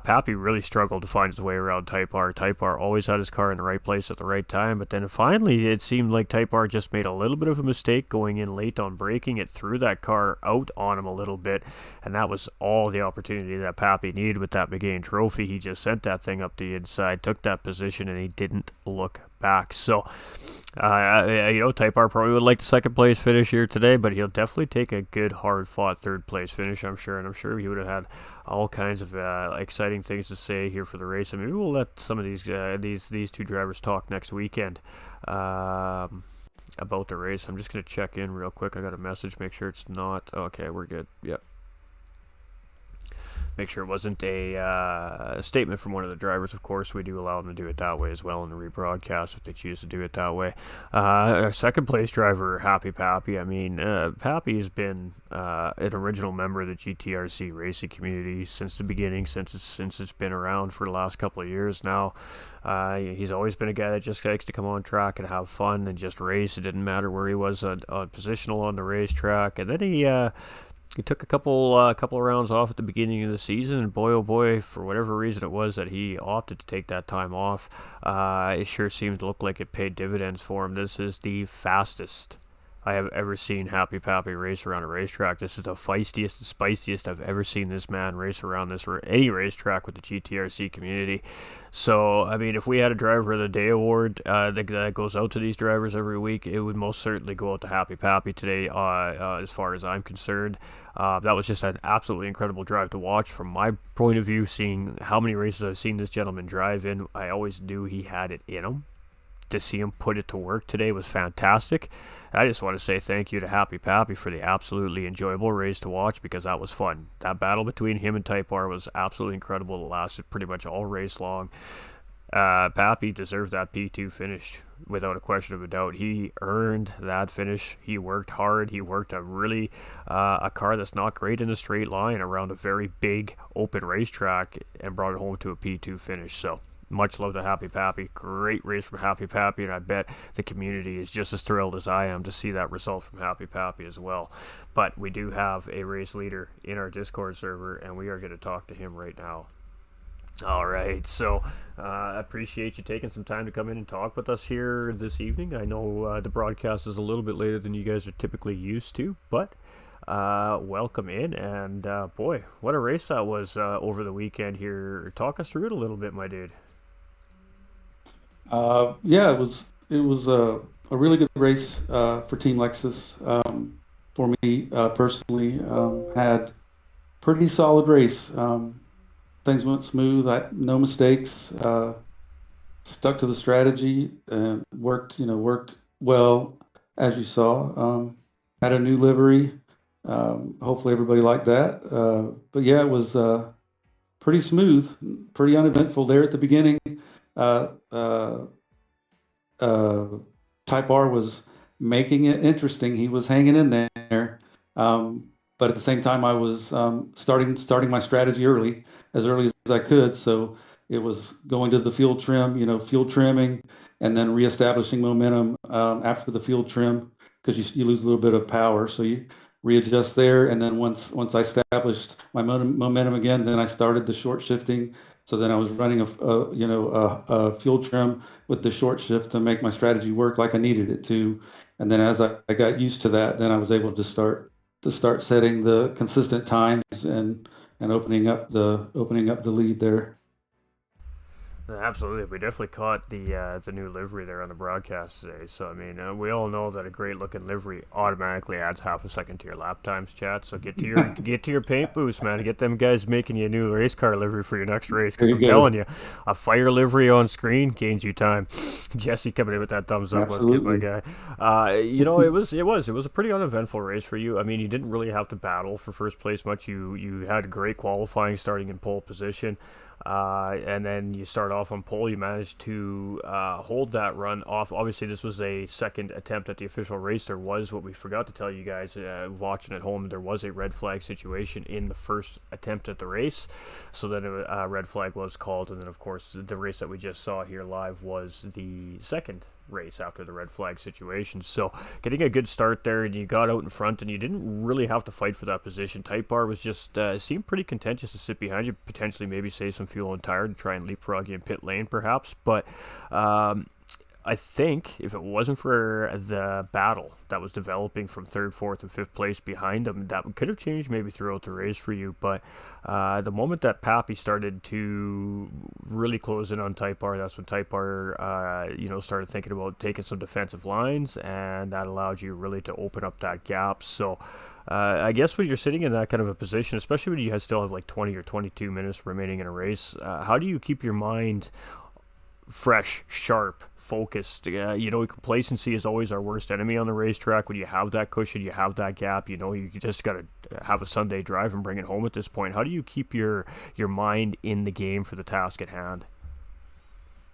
Pappy really struggled to find his way around Type R. Type R always had his car in the right place at the right time, but then finally it seemed like Type R just made a little bit of a mistake going in late on braking. It threw that car out on him a little bit, and that was all the opportunity that Pappy needed with that McGain trophy. He just sent that thing up the inside, took that position, and he didn't look back. So Type R probably would like the second place finish here today, but he'll definitely take a good hard fought third place finish, I'm sure, and I'm sure he would have had all kinds of exciting things to say here for the race. And maybe we'll let some of these 2 drivers talk next weekend about the race. I'm just going to check in real quick. I got a message, make sure it's not okay. We're good. Yep. Make sure it wasn't a statement from one of the drivers. Of course, we do allow them to do it that way as well in the rebroadcast if they choose to do it that way. Our second place driver, Happy Pappy. I mean, Pappy has been an original member of the GTRC racing community since the beginning, since it's been around for the last couple of years now. He's always been a guy that just likes to come on track and have fun and just race. It didn't matter where he was positional on the racetrack, and then he took a couple of rounds off at the beginning of the season, and boy, oh boy, for whatever reason it was that he opted to take that time off, it sure seemed to look like it paid dividends for him. This is the fastest I have ever seen Happy Pappy race around a racetrack. This is the feistiest and spiciest I've ever seen this man race around this or any racetrack with the GTRC community. So, I mean, if we had a Driver of the Day award that goes out to these drivers every week, it would most certainly go out to Happy Pappy today, as far as I'm concerned. That was just an absolutely incredible drive to watch. From my point of view, seeing how many races I've seen this gentleman drive in, I always knew he had it in him. To see him put it to work today was fantastic. I just want to say thank you to Happy Pappy for the absolutely enjoyable race to watch, because that was fun. That battle between him and Type R was absolutely incredible. It lasted pretty much all race long. Pappy deserved that P2 finish without a question of a doubt. He earned that finish. He worked hard. He worked a car that's not great in a straight line around a very big open racetrack and brought it home to a P2 finish. So much love to Happy Pappy. Great race from Happy Pappy, and I bet the community is just as thrilled as I am to see that result from Happy Pappy as well. But we do have a race leader in our Discord server, and we are going to talk to him right now. All right, so I appreciate you taking some time to come in and talk with us here this evening. I know the broadcast is a little bit later than you guys are typically used to, but welcome in, and boy, what a race that was over the weekend here. Talk us through it a little bit, my dude. Yeah, it was a really good race for Team Lexus. For me personally, had pretty solid race. Things went smooth. No mistakes. Stuck to the strategy and worked well, as you saw. Had a new livery. Hopefully everybody liked that. But yeah, it was pretty smooth, pretty uneventful there at the beginning. Uh, uh, uh, Type R was making it interesting. He was hanging in there, but at the same time, I was starting my strategy as early as I could. So it was going to the fuel trim, fuel trimming, and then reestablishing momentum after the fuel trim, because you lose a little bit of power. So you readjust there, and then once I established my momentum again, then I started the short shifting. So then I was running a fuel trim with the short shift to make my strategy work like I needed it to. And then as I got used to that, then I was able to start setting the consistent times and opening up the lead there. Absolutely, we definitely caught the new livery there on the broadcast today. So I mean, we all know that a great looking livery automatically adds half a second to your lap times, chat. So get to your paint booths, man. Get them guys making you a new race car livery for your next race. Because I'm telling you, a fire livery on screen gains you time. Jesse coming in with that thumbs up. Let's get my guy. It was a pretty uneventful race for you. I mean, you didn't really have to battle for first place much. You had great qualifying, starting in pole position. And then you start off on pole. You managed to hold that run off. Obviously, this was a second attempt at the official race. There was, what we forgot to tell you guys watching at home, there was a red flag situation in the first attempt at the race. So then a red flag was called. And then, of course, the race that we just saw here live was the second race after the red flag situation. So getting a good start there, and you got out in front, and you didn't really have to fight for that position. Type R was just seemed pretty contentious to sit behind you, potentially maybe save some fuel and tire to try and leapfrog you in pit lane perhaps. But I think if it wasn't for the battle that was developing from third, fourth, and fifth place behind them, that could have changed maybe throughout the race for you. But the moment that Pappy started to really close in on Type R, that's when Type R, started thinking about taking some defensive lines, and that allowed you really to open up that gap. So I guess when you're sitting in that kind of a position, especially when you still have like 20 or 22 minutes remaining in a race, how do you keep your mind fresh, sharp, focused? Complacency is always our worst enemy on the racetrack. When you have that cushion, you have that gap, you just got to have a Sunday drive and bring it home at this point. How do you keep your mind in the game for the task at hand?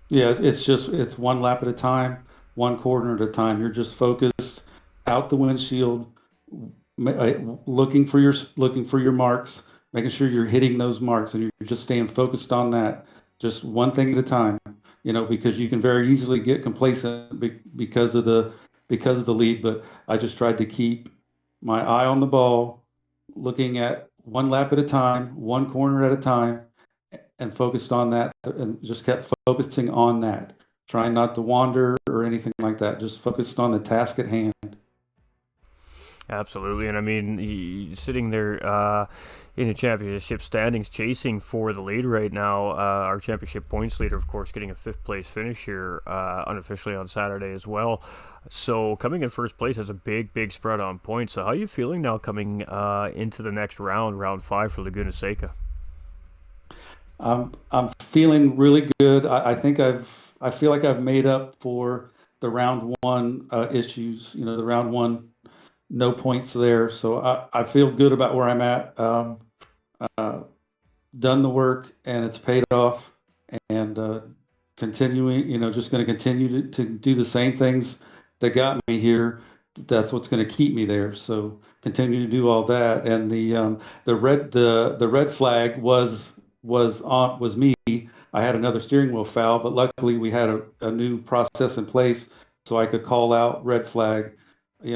Yeah, it's one lap at a time, one corner at a time. You're just focused out the windshield, looking for your marks, making sure you're hitting those marks, and you're just staying focused on that, just one thing at a time. Because you can very easily get complacent because of the lead. But I just tried to keep my eye on the ball, looking at one lap at a time, one corner at a time, and focused on that, and just kept focusing on that, trying not to wander or anything like that. Just focused on the task at hand. Absolutely, and I mean, sitting there in the championship standings, chasing for the lead right now. Our championship points leader, of course, getting a fifth place finish here unofficially on Saturday as well. So coming in first place has a big spread on points. So how are you feeling now coming into the next round, round 5 for Laguna Seca? I'm feeling really good. I feel like I've made up for the round one issues. You know, the round one no points there. So I feel good about where I'm at. Uh, Done the work and it's paid off. And continuing, just going to continue to do the same things that got me here. That's what's going to keep me there. So continue to do all that. And the red flag was me. I had another steering wheel foul, but luckily we had a new process in place so I could call out red flag,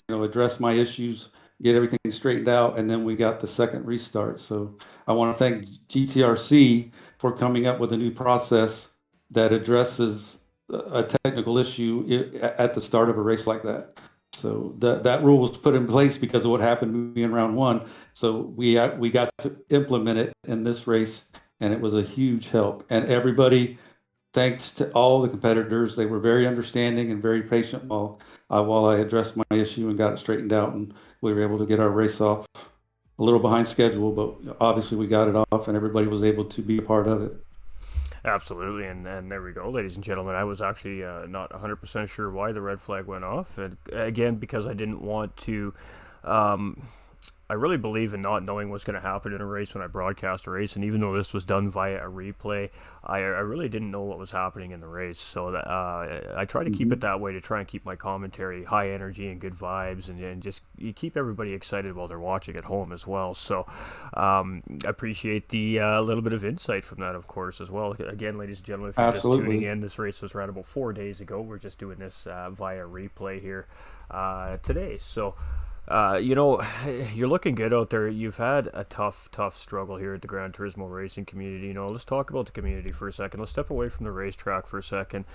address my issues, get everything straightened out, and then we got the second restart. So I want to thank GTRC for coming up with a new process that addresses a technical issue at the start of a race like that. So that rule was put in place because of what happened to me in round one. So we got to implement it in this race, and it was a huge help. And everybody, thanks to all the competitors, they were very understanding and very patient while I addressed my issue and got it straightened out, and we were able to get our race off a little behind schedule, but obviously we got it off, and everybody was able to be a part of it. Absolutely, and there we go, ladies and gentlemen. I was actually not 100% sure why the red flag went off, and again, because I didn't want to. Um, I really believe in not knowing what's going to happen in a race when I broadcast a race, and even though this was done via a replay, I really didn't know what was happening in the race. So that, I try to keep it that way to try and keep my commentary high energy and good vibes, and just you keep everybody excited while they're watching at home as well. So I appreciate the little bit of insight from that, of course, as well. Again, ladies and gentlemen, if you're just tuning in, this race was ran about 4 days ago. We're just doing this via replay here today. So. You're looking good out there. You've had a tough struggle here at the Gran Turismo racing community. Let's talk about the community for a second. Let's step away from the racetrack for a second.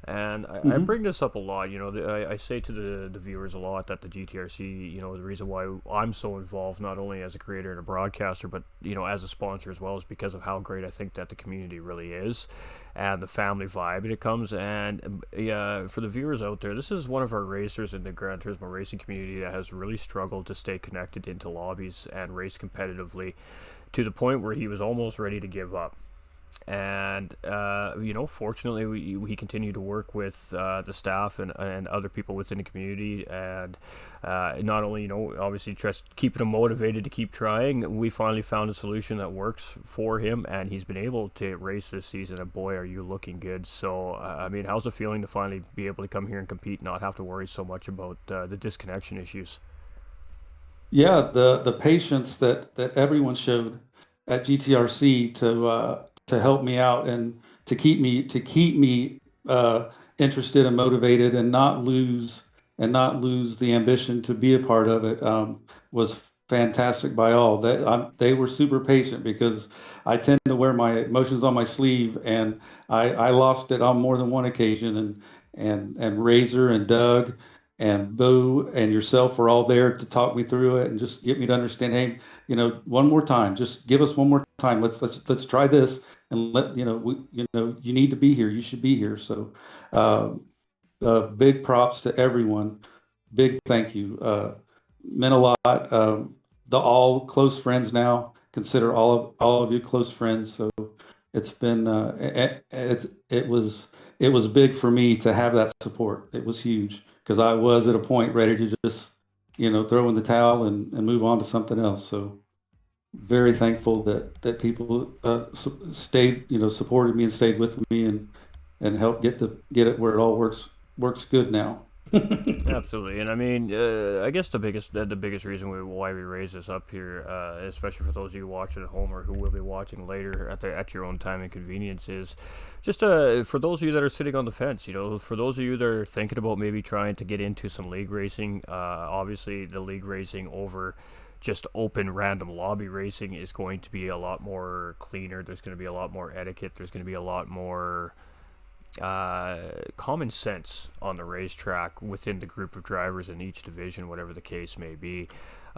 And I bring this up a lot. I say to the viewers a lot that the GTRC, the reason why I'm so involved, not only as a creator and a broadcaster, but, as a sponsor as well, is because of how great I think that the community really is and the family vibe it comes. And for the viewers out there, this is one of our racers in the Gran Turismo racing community that has really struggled to stay connected into lobbies and race competitively to the point where he was almost ready to give up. And fortunately we continue to work with the staff and other people within the community, and not only obviously just keeping him motivated to keep trying. We finally found a solution that works for him, and he's been able to race this season, and boy are you looking good. So I mean, how's it feeling to finally be able to come here and compete and not have to worry so much about the disconnection issues? Yeah, the patience that everyone showed at GTRC to help me out and to keep me interested and motivated and not lose the ambition to be a part of it was fantastic by all. They were super patient because I tend to wear my emotions on my sleeve, and I lost it on more than one occasion. And Razor and Doug and Boo and yourself were all there to talk me through it and just get me to understand. Hey, one more time, just give us one more time. Let's try this, and you need to be here. You should be here. So, big props to everyone. Big thank you. Meant a lot. The all close friends now consider all of you close friends. So it's been it was big for me to have that support. It was huge because I was at a point ready to just throw in the towel and move on to something else. So very thankful that people stayed, supported me and stayed with me and helped get it where it all works good now. Absolutely, and I mean, I guess the biggest reason why we raise this up here, especially for those of you watching at home or who will be watching later at your own time and convenience, is just for those of you that are sitting on the fence. For those of you that are thinking about maybe trying to get into some league racing, obviously the league racing over just open random lobby racing is going to be a lot more cleaner. There's going to be a lot more etiquette. There's going to be a lot more common sense on the racetrack within the group of drivers in each division, whatever the case may be.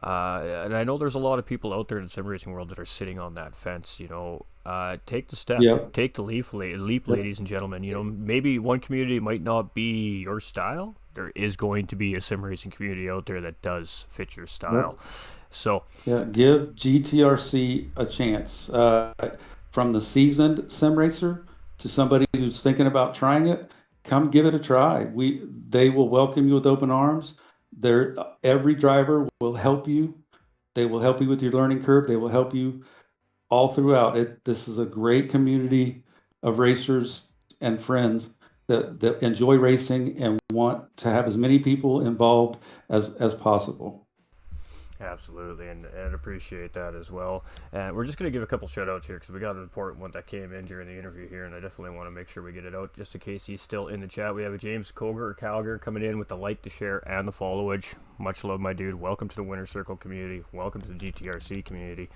And I know there's a lot of people out there in the sim racing world that are sitting on that fence. Take the step, Yep. take the leap, Yep. ladies and gentlemen. Maybe one community might not be your style. There is going to be a sim racing community out there that does fit your style. Yep. So, Yeah. Give GTRC a chance. From the seasoned sim racer to somebody who's thinking about trying it, come give it a try. They will welcome you with open arms. Every driver will help you. They will help you with your learning curve. They will help you all throughout it. This is a great community of racers and friends that enjoy racing and want to have as many people involved as possible. absolutely, and appreciate that as well. And we're just going to give a couple shout outs here because we got an important one that came in during the interview here, and I definitely want to make sure we get it out just in case he's still in the chat. We have a James Calgar coming in with the like, the share, and the followage. Much love, my dude. Welcome to the Winner Circle community. Welcome to the GTRC community.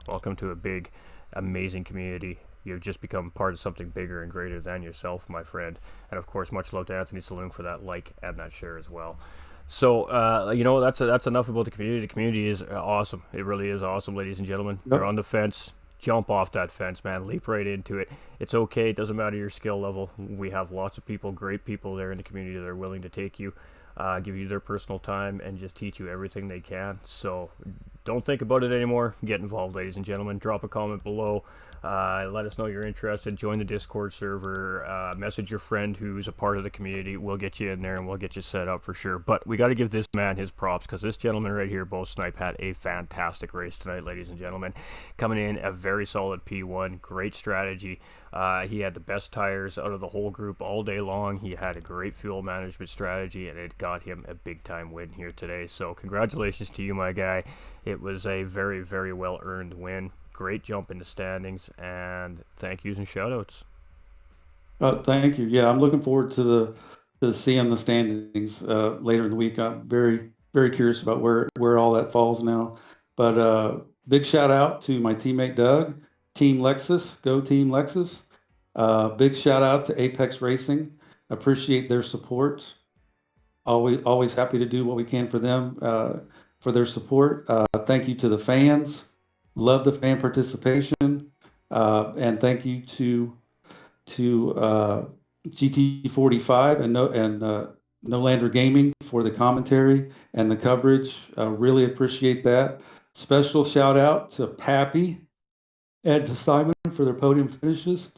Welcome to a big, amazing community. You've just become part of something bigger and greater than yourself, my friend. And of course, much love to Anthony Saloon for that like and that share as well. So, that's enough about the community. The community is awesome. It really is awesome, ladies and gentlemen. Yep. You're on the fence. Jump off that fence, man. Leap right into it. It's okay. It doesn't matter your skill level. We have lots of people, great people there in the community that are willing to take you, give you their personal time, and just teach you everything they can. So, don't think about it anymore. Get involved, ladies and gentlemen. Drop a comment below. Let us know you're interested. Join the Discord server. Message your friend who's a part of the community. We'll get you in there and we'll get you set up for sure. But we got to give this man his props because this gentleman right here, Bo Snipe, had a fantastic race tonight, ladies and gentlemen. Coming in a very solid P1. Great strategy. He had the best tires out of the whole group all day long. He had a great fuel management strategy, and it got him a big-time win here today. So congratulations to you, my guy. It was a very, very well-earned win. Great jump in the standings, and thank yous and shout-outs. Thank you. Yeah, I'm looking forward to seeing the standings later in the week. I'm very, very curious about where all that falls now. But big shout out to my teammate Doug, Team Lexus, go Team Lexus. Big shout out to Apex Racing. Appreciate their support. Always happy to do what we can for them, for their support. Thank you to the fans. Love the fan participation. And thank you to GT45 and No Lander Gaming for the commentary and the coverage. Really appreciate that. Special shout out to Pappy and to Simon for their podium finishes.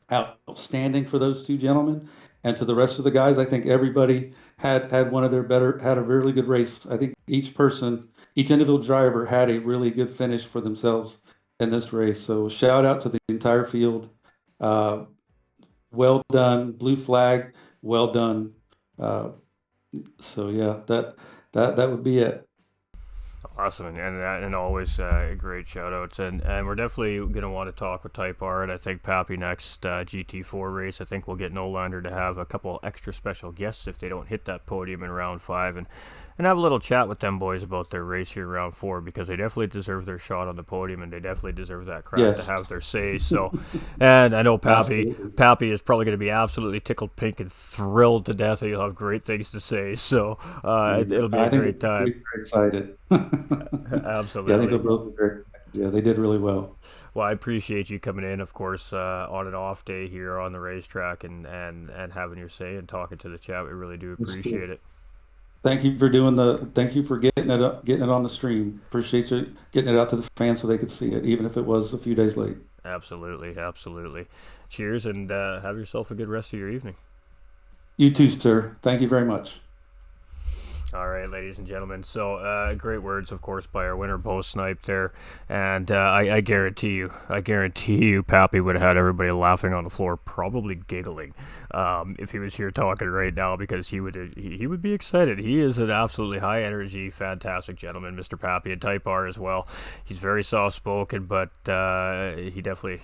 Outstanding for those two gentlemen, and to the rest of the guys. I think everybody had a really good race. I think each individual driver had a really good finish for themselves in this race. So shout out to the entire field. Well done, blue flag. Well done. So yeah, that would be it. Awesome, and always great shout-outs. And we're definitely going to want to talk with Type R, and I think Pappy next GT4 race. I think we'll get Nolander to have a couple extra special guests if they don't hit that podium in round 5, and have a little chat with them boys about their race here in round 4, because they definitely deserve their shot on the podium, and they definitely deserve that crowd to have their say. So, and I know Pappy is probably going to be absolutely tickled pink and thrilled to death, and he'll have great things to say. So it'll be a great time. We're excited. Absolutely. Yeah, I think they'll both be very excited. Yeah, they did really well. Well, I appreciate you coming in, of course, on an off day here on the racetrack and having your say and talking to the chat. We really do appreciate it. Thank you for getting it on the stream. Appreciate you getting it out to the fans so they could see it, even if it was a few days late. Absolutely, absolutely. Cheers, and have yourself a good rest of your evening. You too, sir. Thank you very much. All right, ladies and gentlemen. So, great words, of course, by our winner, Bo Snipe there. And I guarantee you, Pappy would have had everybody laughing on the floor, probably giggling, if he was here talking right now, because he would be excited. He is an absolutely high energy, fantastic gentleman, Mr. Pappy, and Type R as well. He's very soft spoken, but he definitely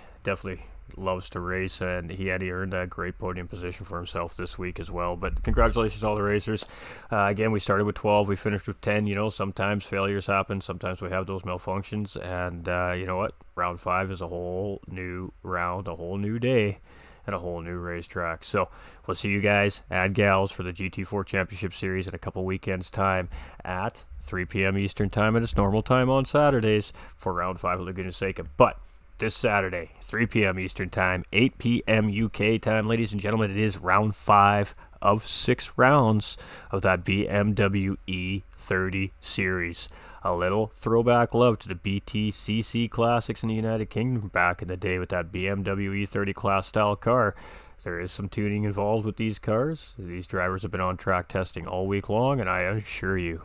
loves to race, and he earned a great podium position for himself this week as well. But congratulations to all the racers. Again, we started with 12, we finished with 10. Sometimes failures happen, sometimes we have those malfunctions, and you know what, round 5 is a whole new round, a whole new day, and a whole new racetrack. So we'll see you guys and gals for the GT4 Championship Series in a couple weekends time at 3 p.m. Eastern Time at its normal time on Saturdays for round 5 of Laguna Seca. But this Saturday, 3 p.m. Eastern Time, 8 p.m. UK time, ladies and gentlemen, it is round 5 of 6 rounds of that BMW E30 Series. A little throwback love to the BTCC Classics in the United Kingdom back in the day with that BMW E30 class style car. There is some tuning involved with these cars. These drivers have been on track testing all week long, and I assure you,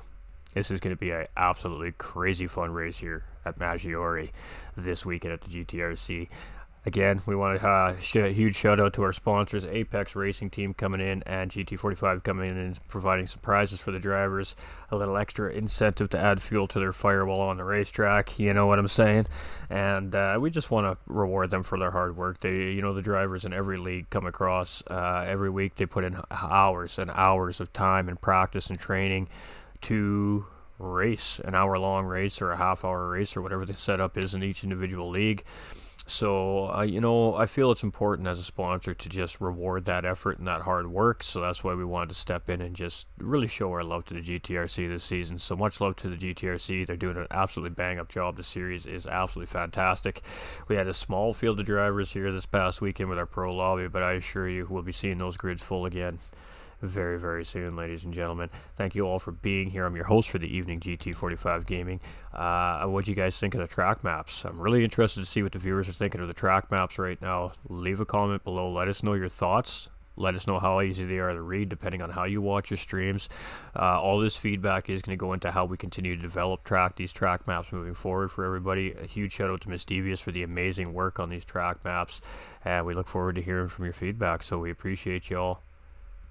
this is going to be an absolutely crazy fun race here at Maggiore this weekend at the GTRC. Again, we want to a huge shout out to our sponsors, Apex Racing Team coming in and GT45 coming in and providing some prizes for the drivers, a little extra incentive to add fuel to their fire while on the racetrack, you know what I'm saying? And we just want to reward them for their hard work. They, the drivers in every league come across every week. They put in hours and hours of time and practice and training to race an hour-long race or a half-hour race or whatever the setup is in each individual league. So, I feel it's important as a sponsor to just reward that effort and that hard work. So that's why we wanted to step in and just really show our love to the GTRC this season. So much love to the GTRC. They're doing an absolutely bang-up job. The series is absolutely fantastic. We had a small field of drivers here this past weekend with our pro lobby, but I assure you we'll be seeing those grids full again very, very soon, ladies and gentlemen. Thank you all for being here. I'm your host for the evening, GT45 Gaming. What do you guys think of the track maps? I'm really interested to see what the viewers are thinking of the track maps right now. Leave a comment below. Let us know your thoughts. Let us know how easy they are to read, depending on how you watch your streams. All this feedback is going to go into how we continue to develop these track maps moving forward for everybody. A huge shout out to Miss Devious for the amazing work on these track maps. And we look forward to hearing from your feedback. So we appreciate you all.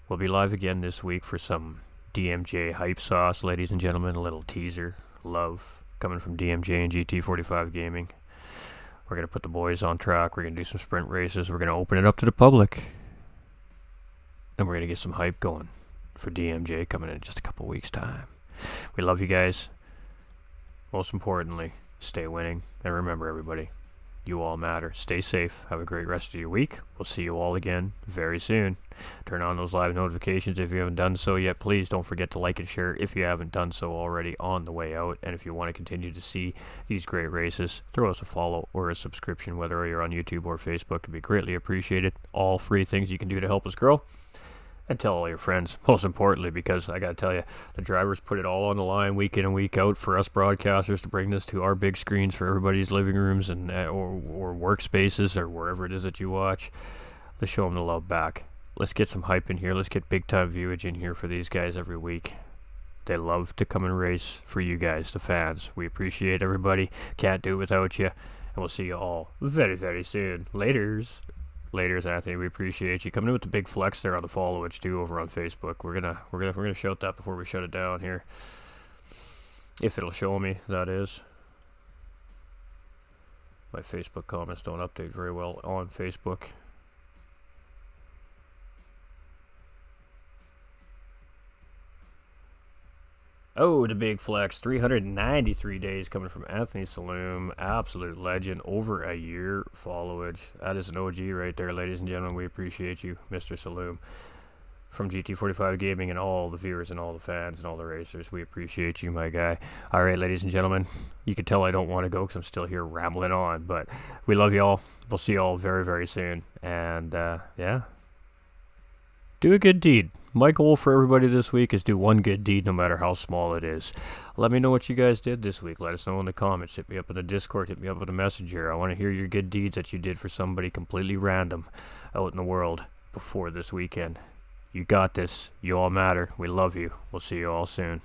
We'll be live again this week for some DMJ hype sauce, ladies and gentlemen. A little teaser, love, coming from DMJ and GT45 Gaming. We're going to put the boys on track. We're going to do some sprint races. We're going to open it up to the public. And we're going to get some hype going for DMJ coming in just a couple weeks' time. We love you guys. Most importantly, stay winning. And remember, everybody, you all matter. Stay safe. Have a great rest of your week. We'll see you all again very soon. Turn on those live notifications if you haven't done so yet. Please don't forget to like and share if you haven't done so already on the way out. And if you want to continue to see these great races, throw us a follow or a subscription, whether you're on YouTube or Facebook. It'd be greatly appreciated. All free things you can do to help us grow. And tell all your friends, most importantly, because I got to tell you, the drivers put it all on the line week in and week out for us broadcasters to bring this to our big screens for everybody's living rooms and or workspaces or wherever it is that you watch. Let's show them the love back. Let's get some hype in here. Let's get big-time viewage in here for these guys every week. They love to come and race for you guys, the fans. We appreciate everybody. Can't do it without you. And we'll see you all very, very soon. Laters. Laters, Anthony. We appreciate you coming in with the big flex there on the followage too over on Facebook. We're gonna shout that before we shut it down here, if it'll show me. That is. My Facebook comments don't update very well on Facebook. Oh, the big flex. 393 days coming from Anthony Saloom. Absolute legend. Over a year followage. That is an OG right there, ladies and gentlemen. We appreciate you, Mr. Saloom. From GT45 Gaming and all the viewers and all the fans and all the racers. We appreciate you, my guy. All right, ladies and gentlemen. You can tell I don't want to go because I'm still here rambling on. But we love you all. We'll see you all very, very soon. And, yeah. Do a good deed. My goal for everybody this week is do one good deed no matter how small it is. Let me know what you guys did this week. Let us know in the comments. Hit me up in the Discord. Hit me up in the Messenger. I want to hear your good deeds that you did for somebody completely random out in the world before this weekend. You got this. You all matter. We love you. We'll see you all soon.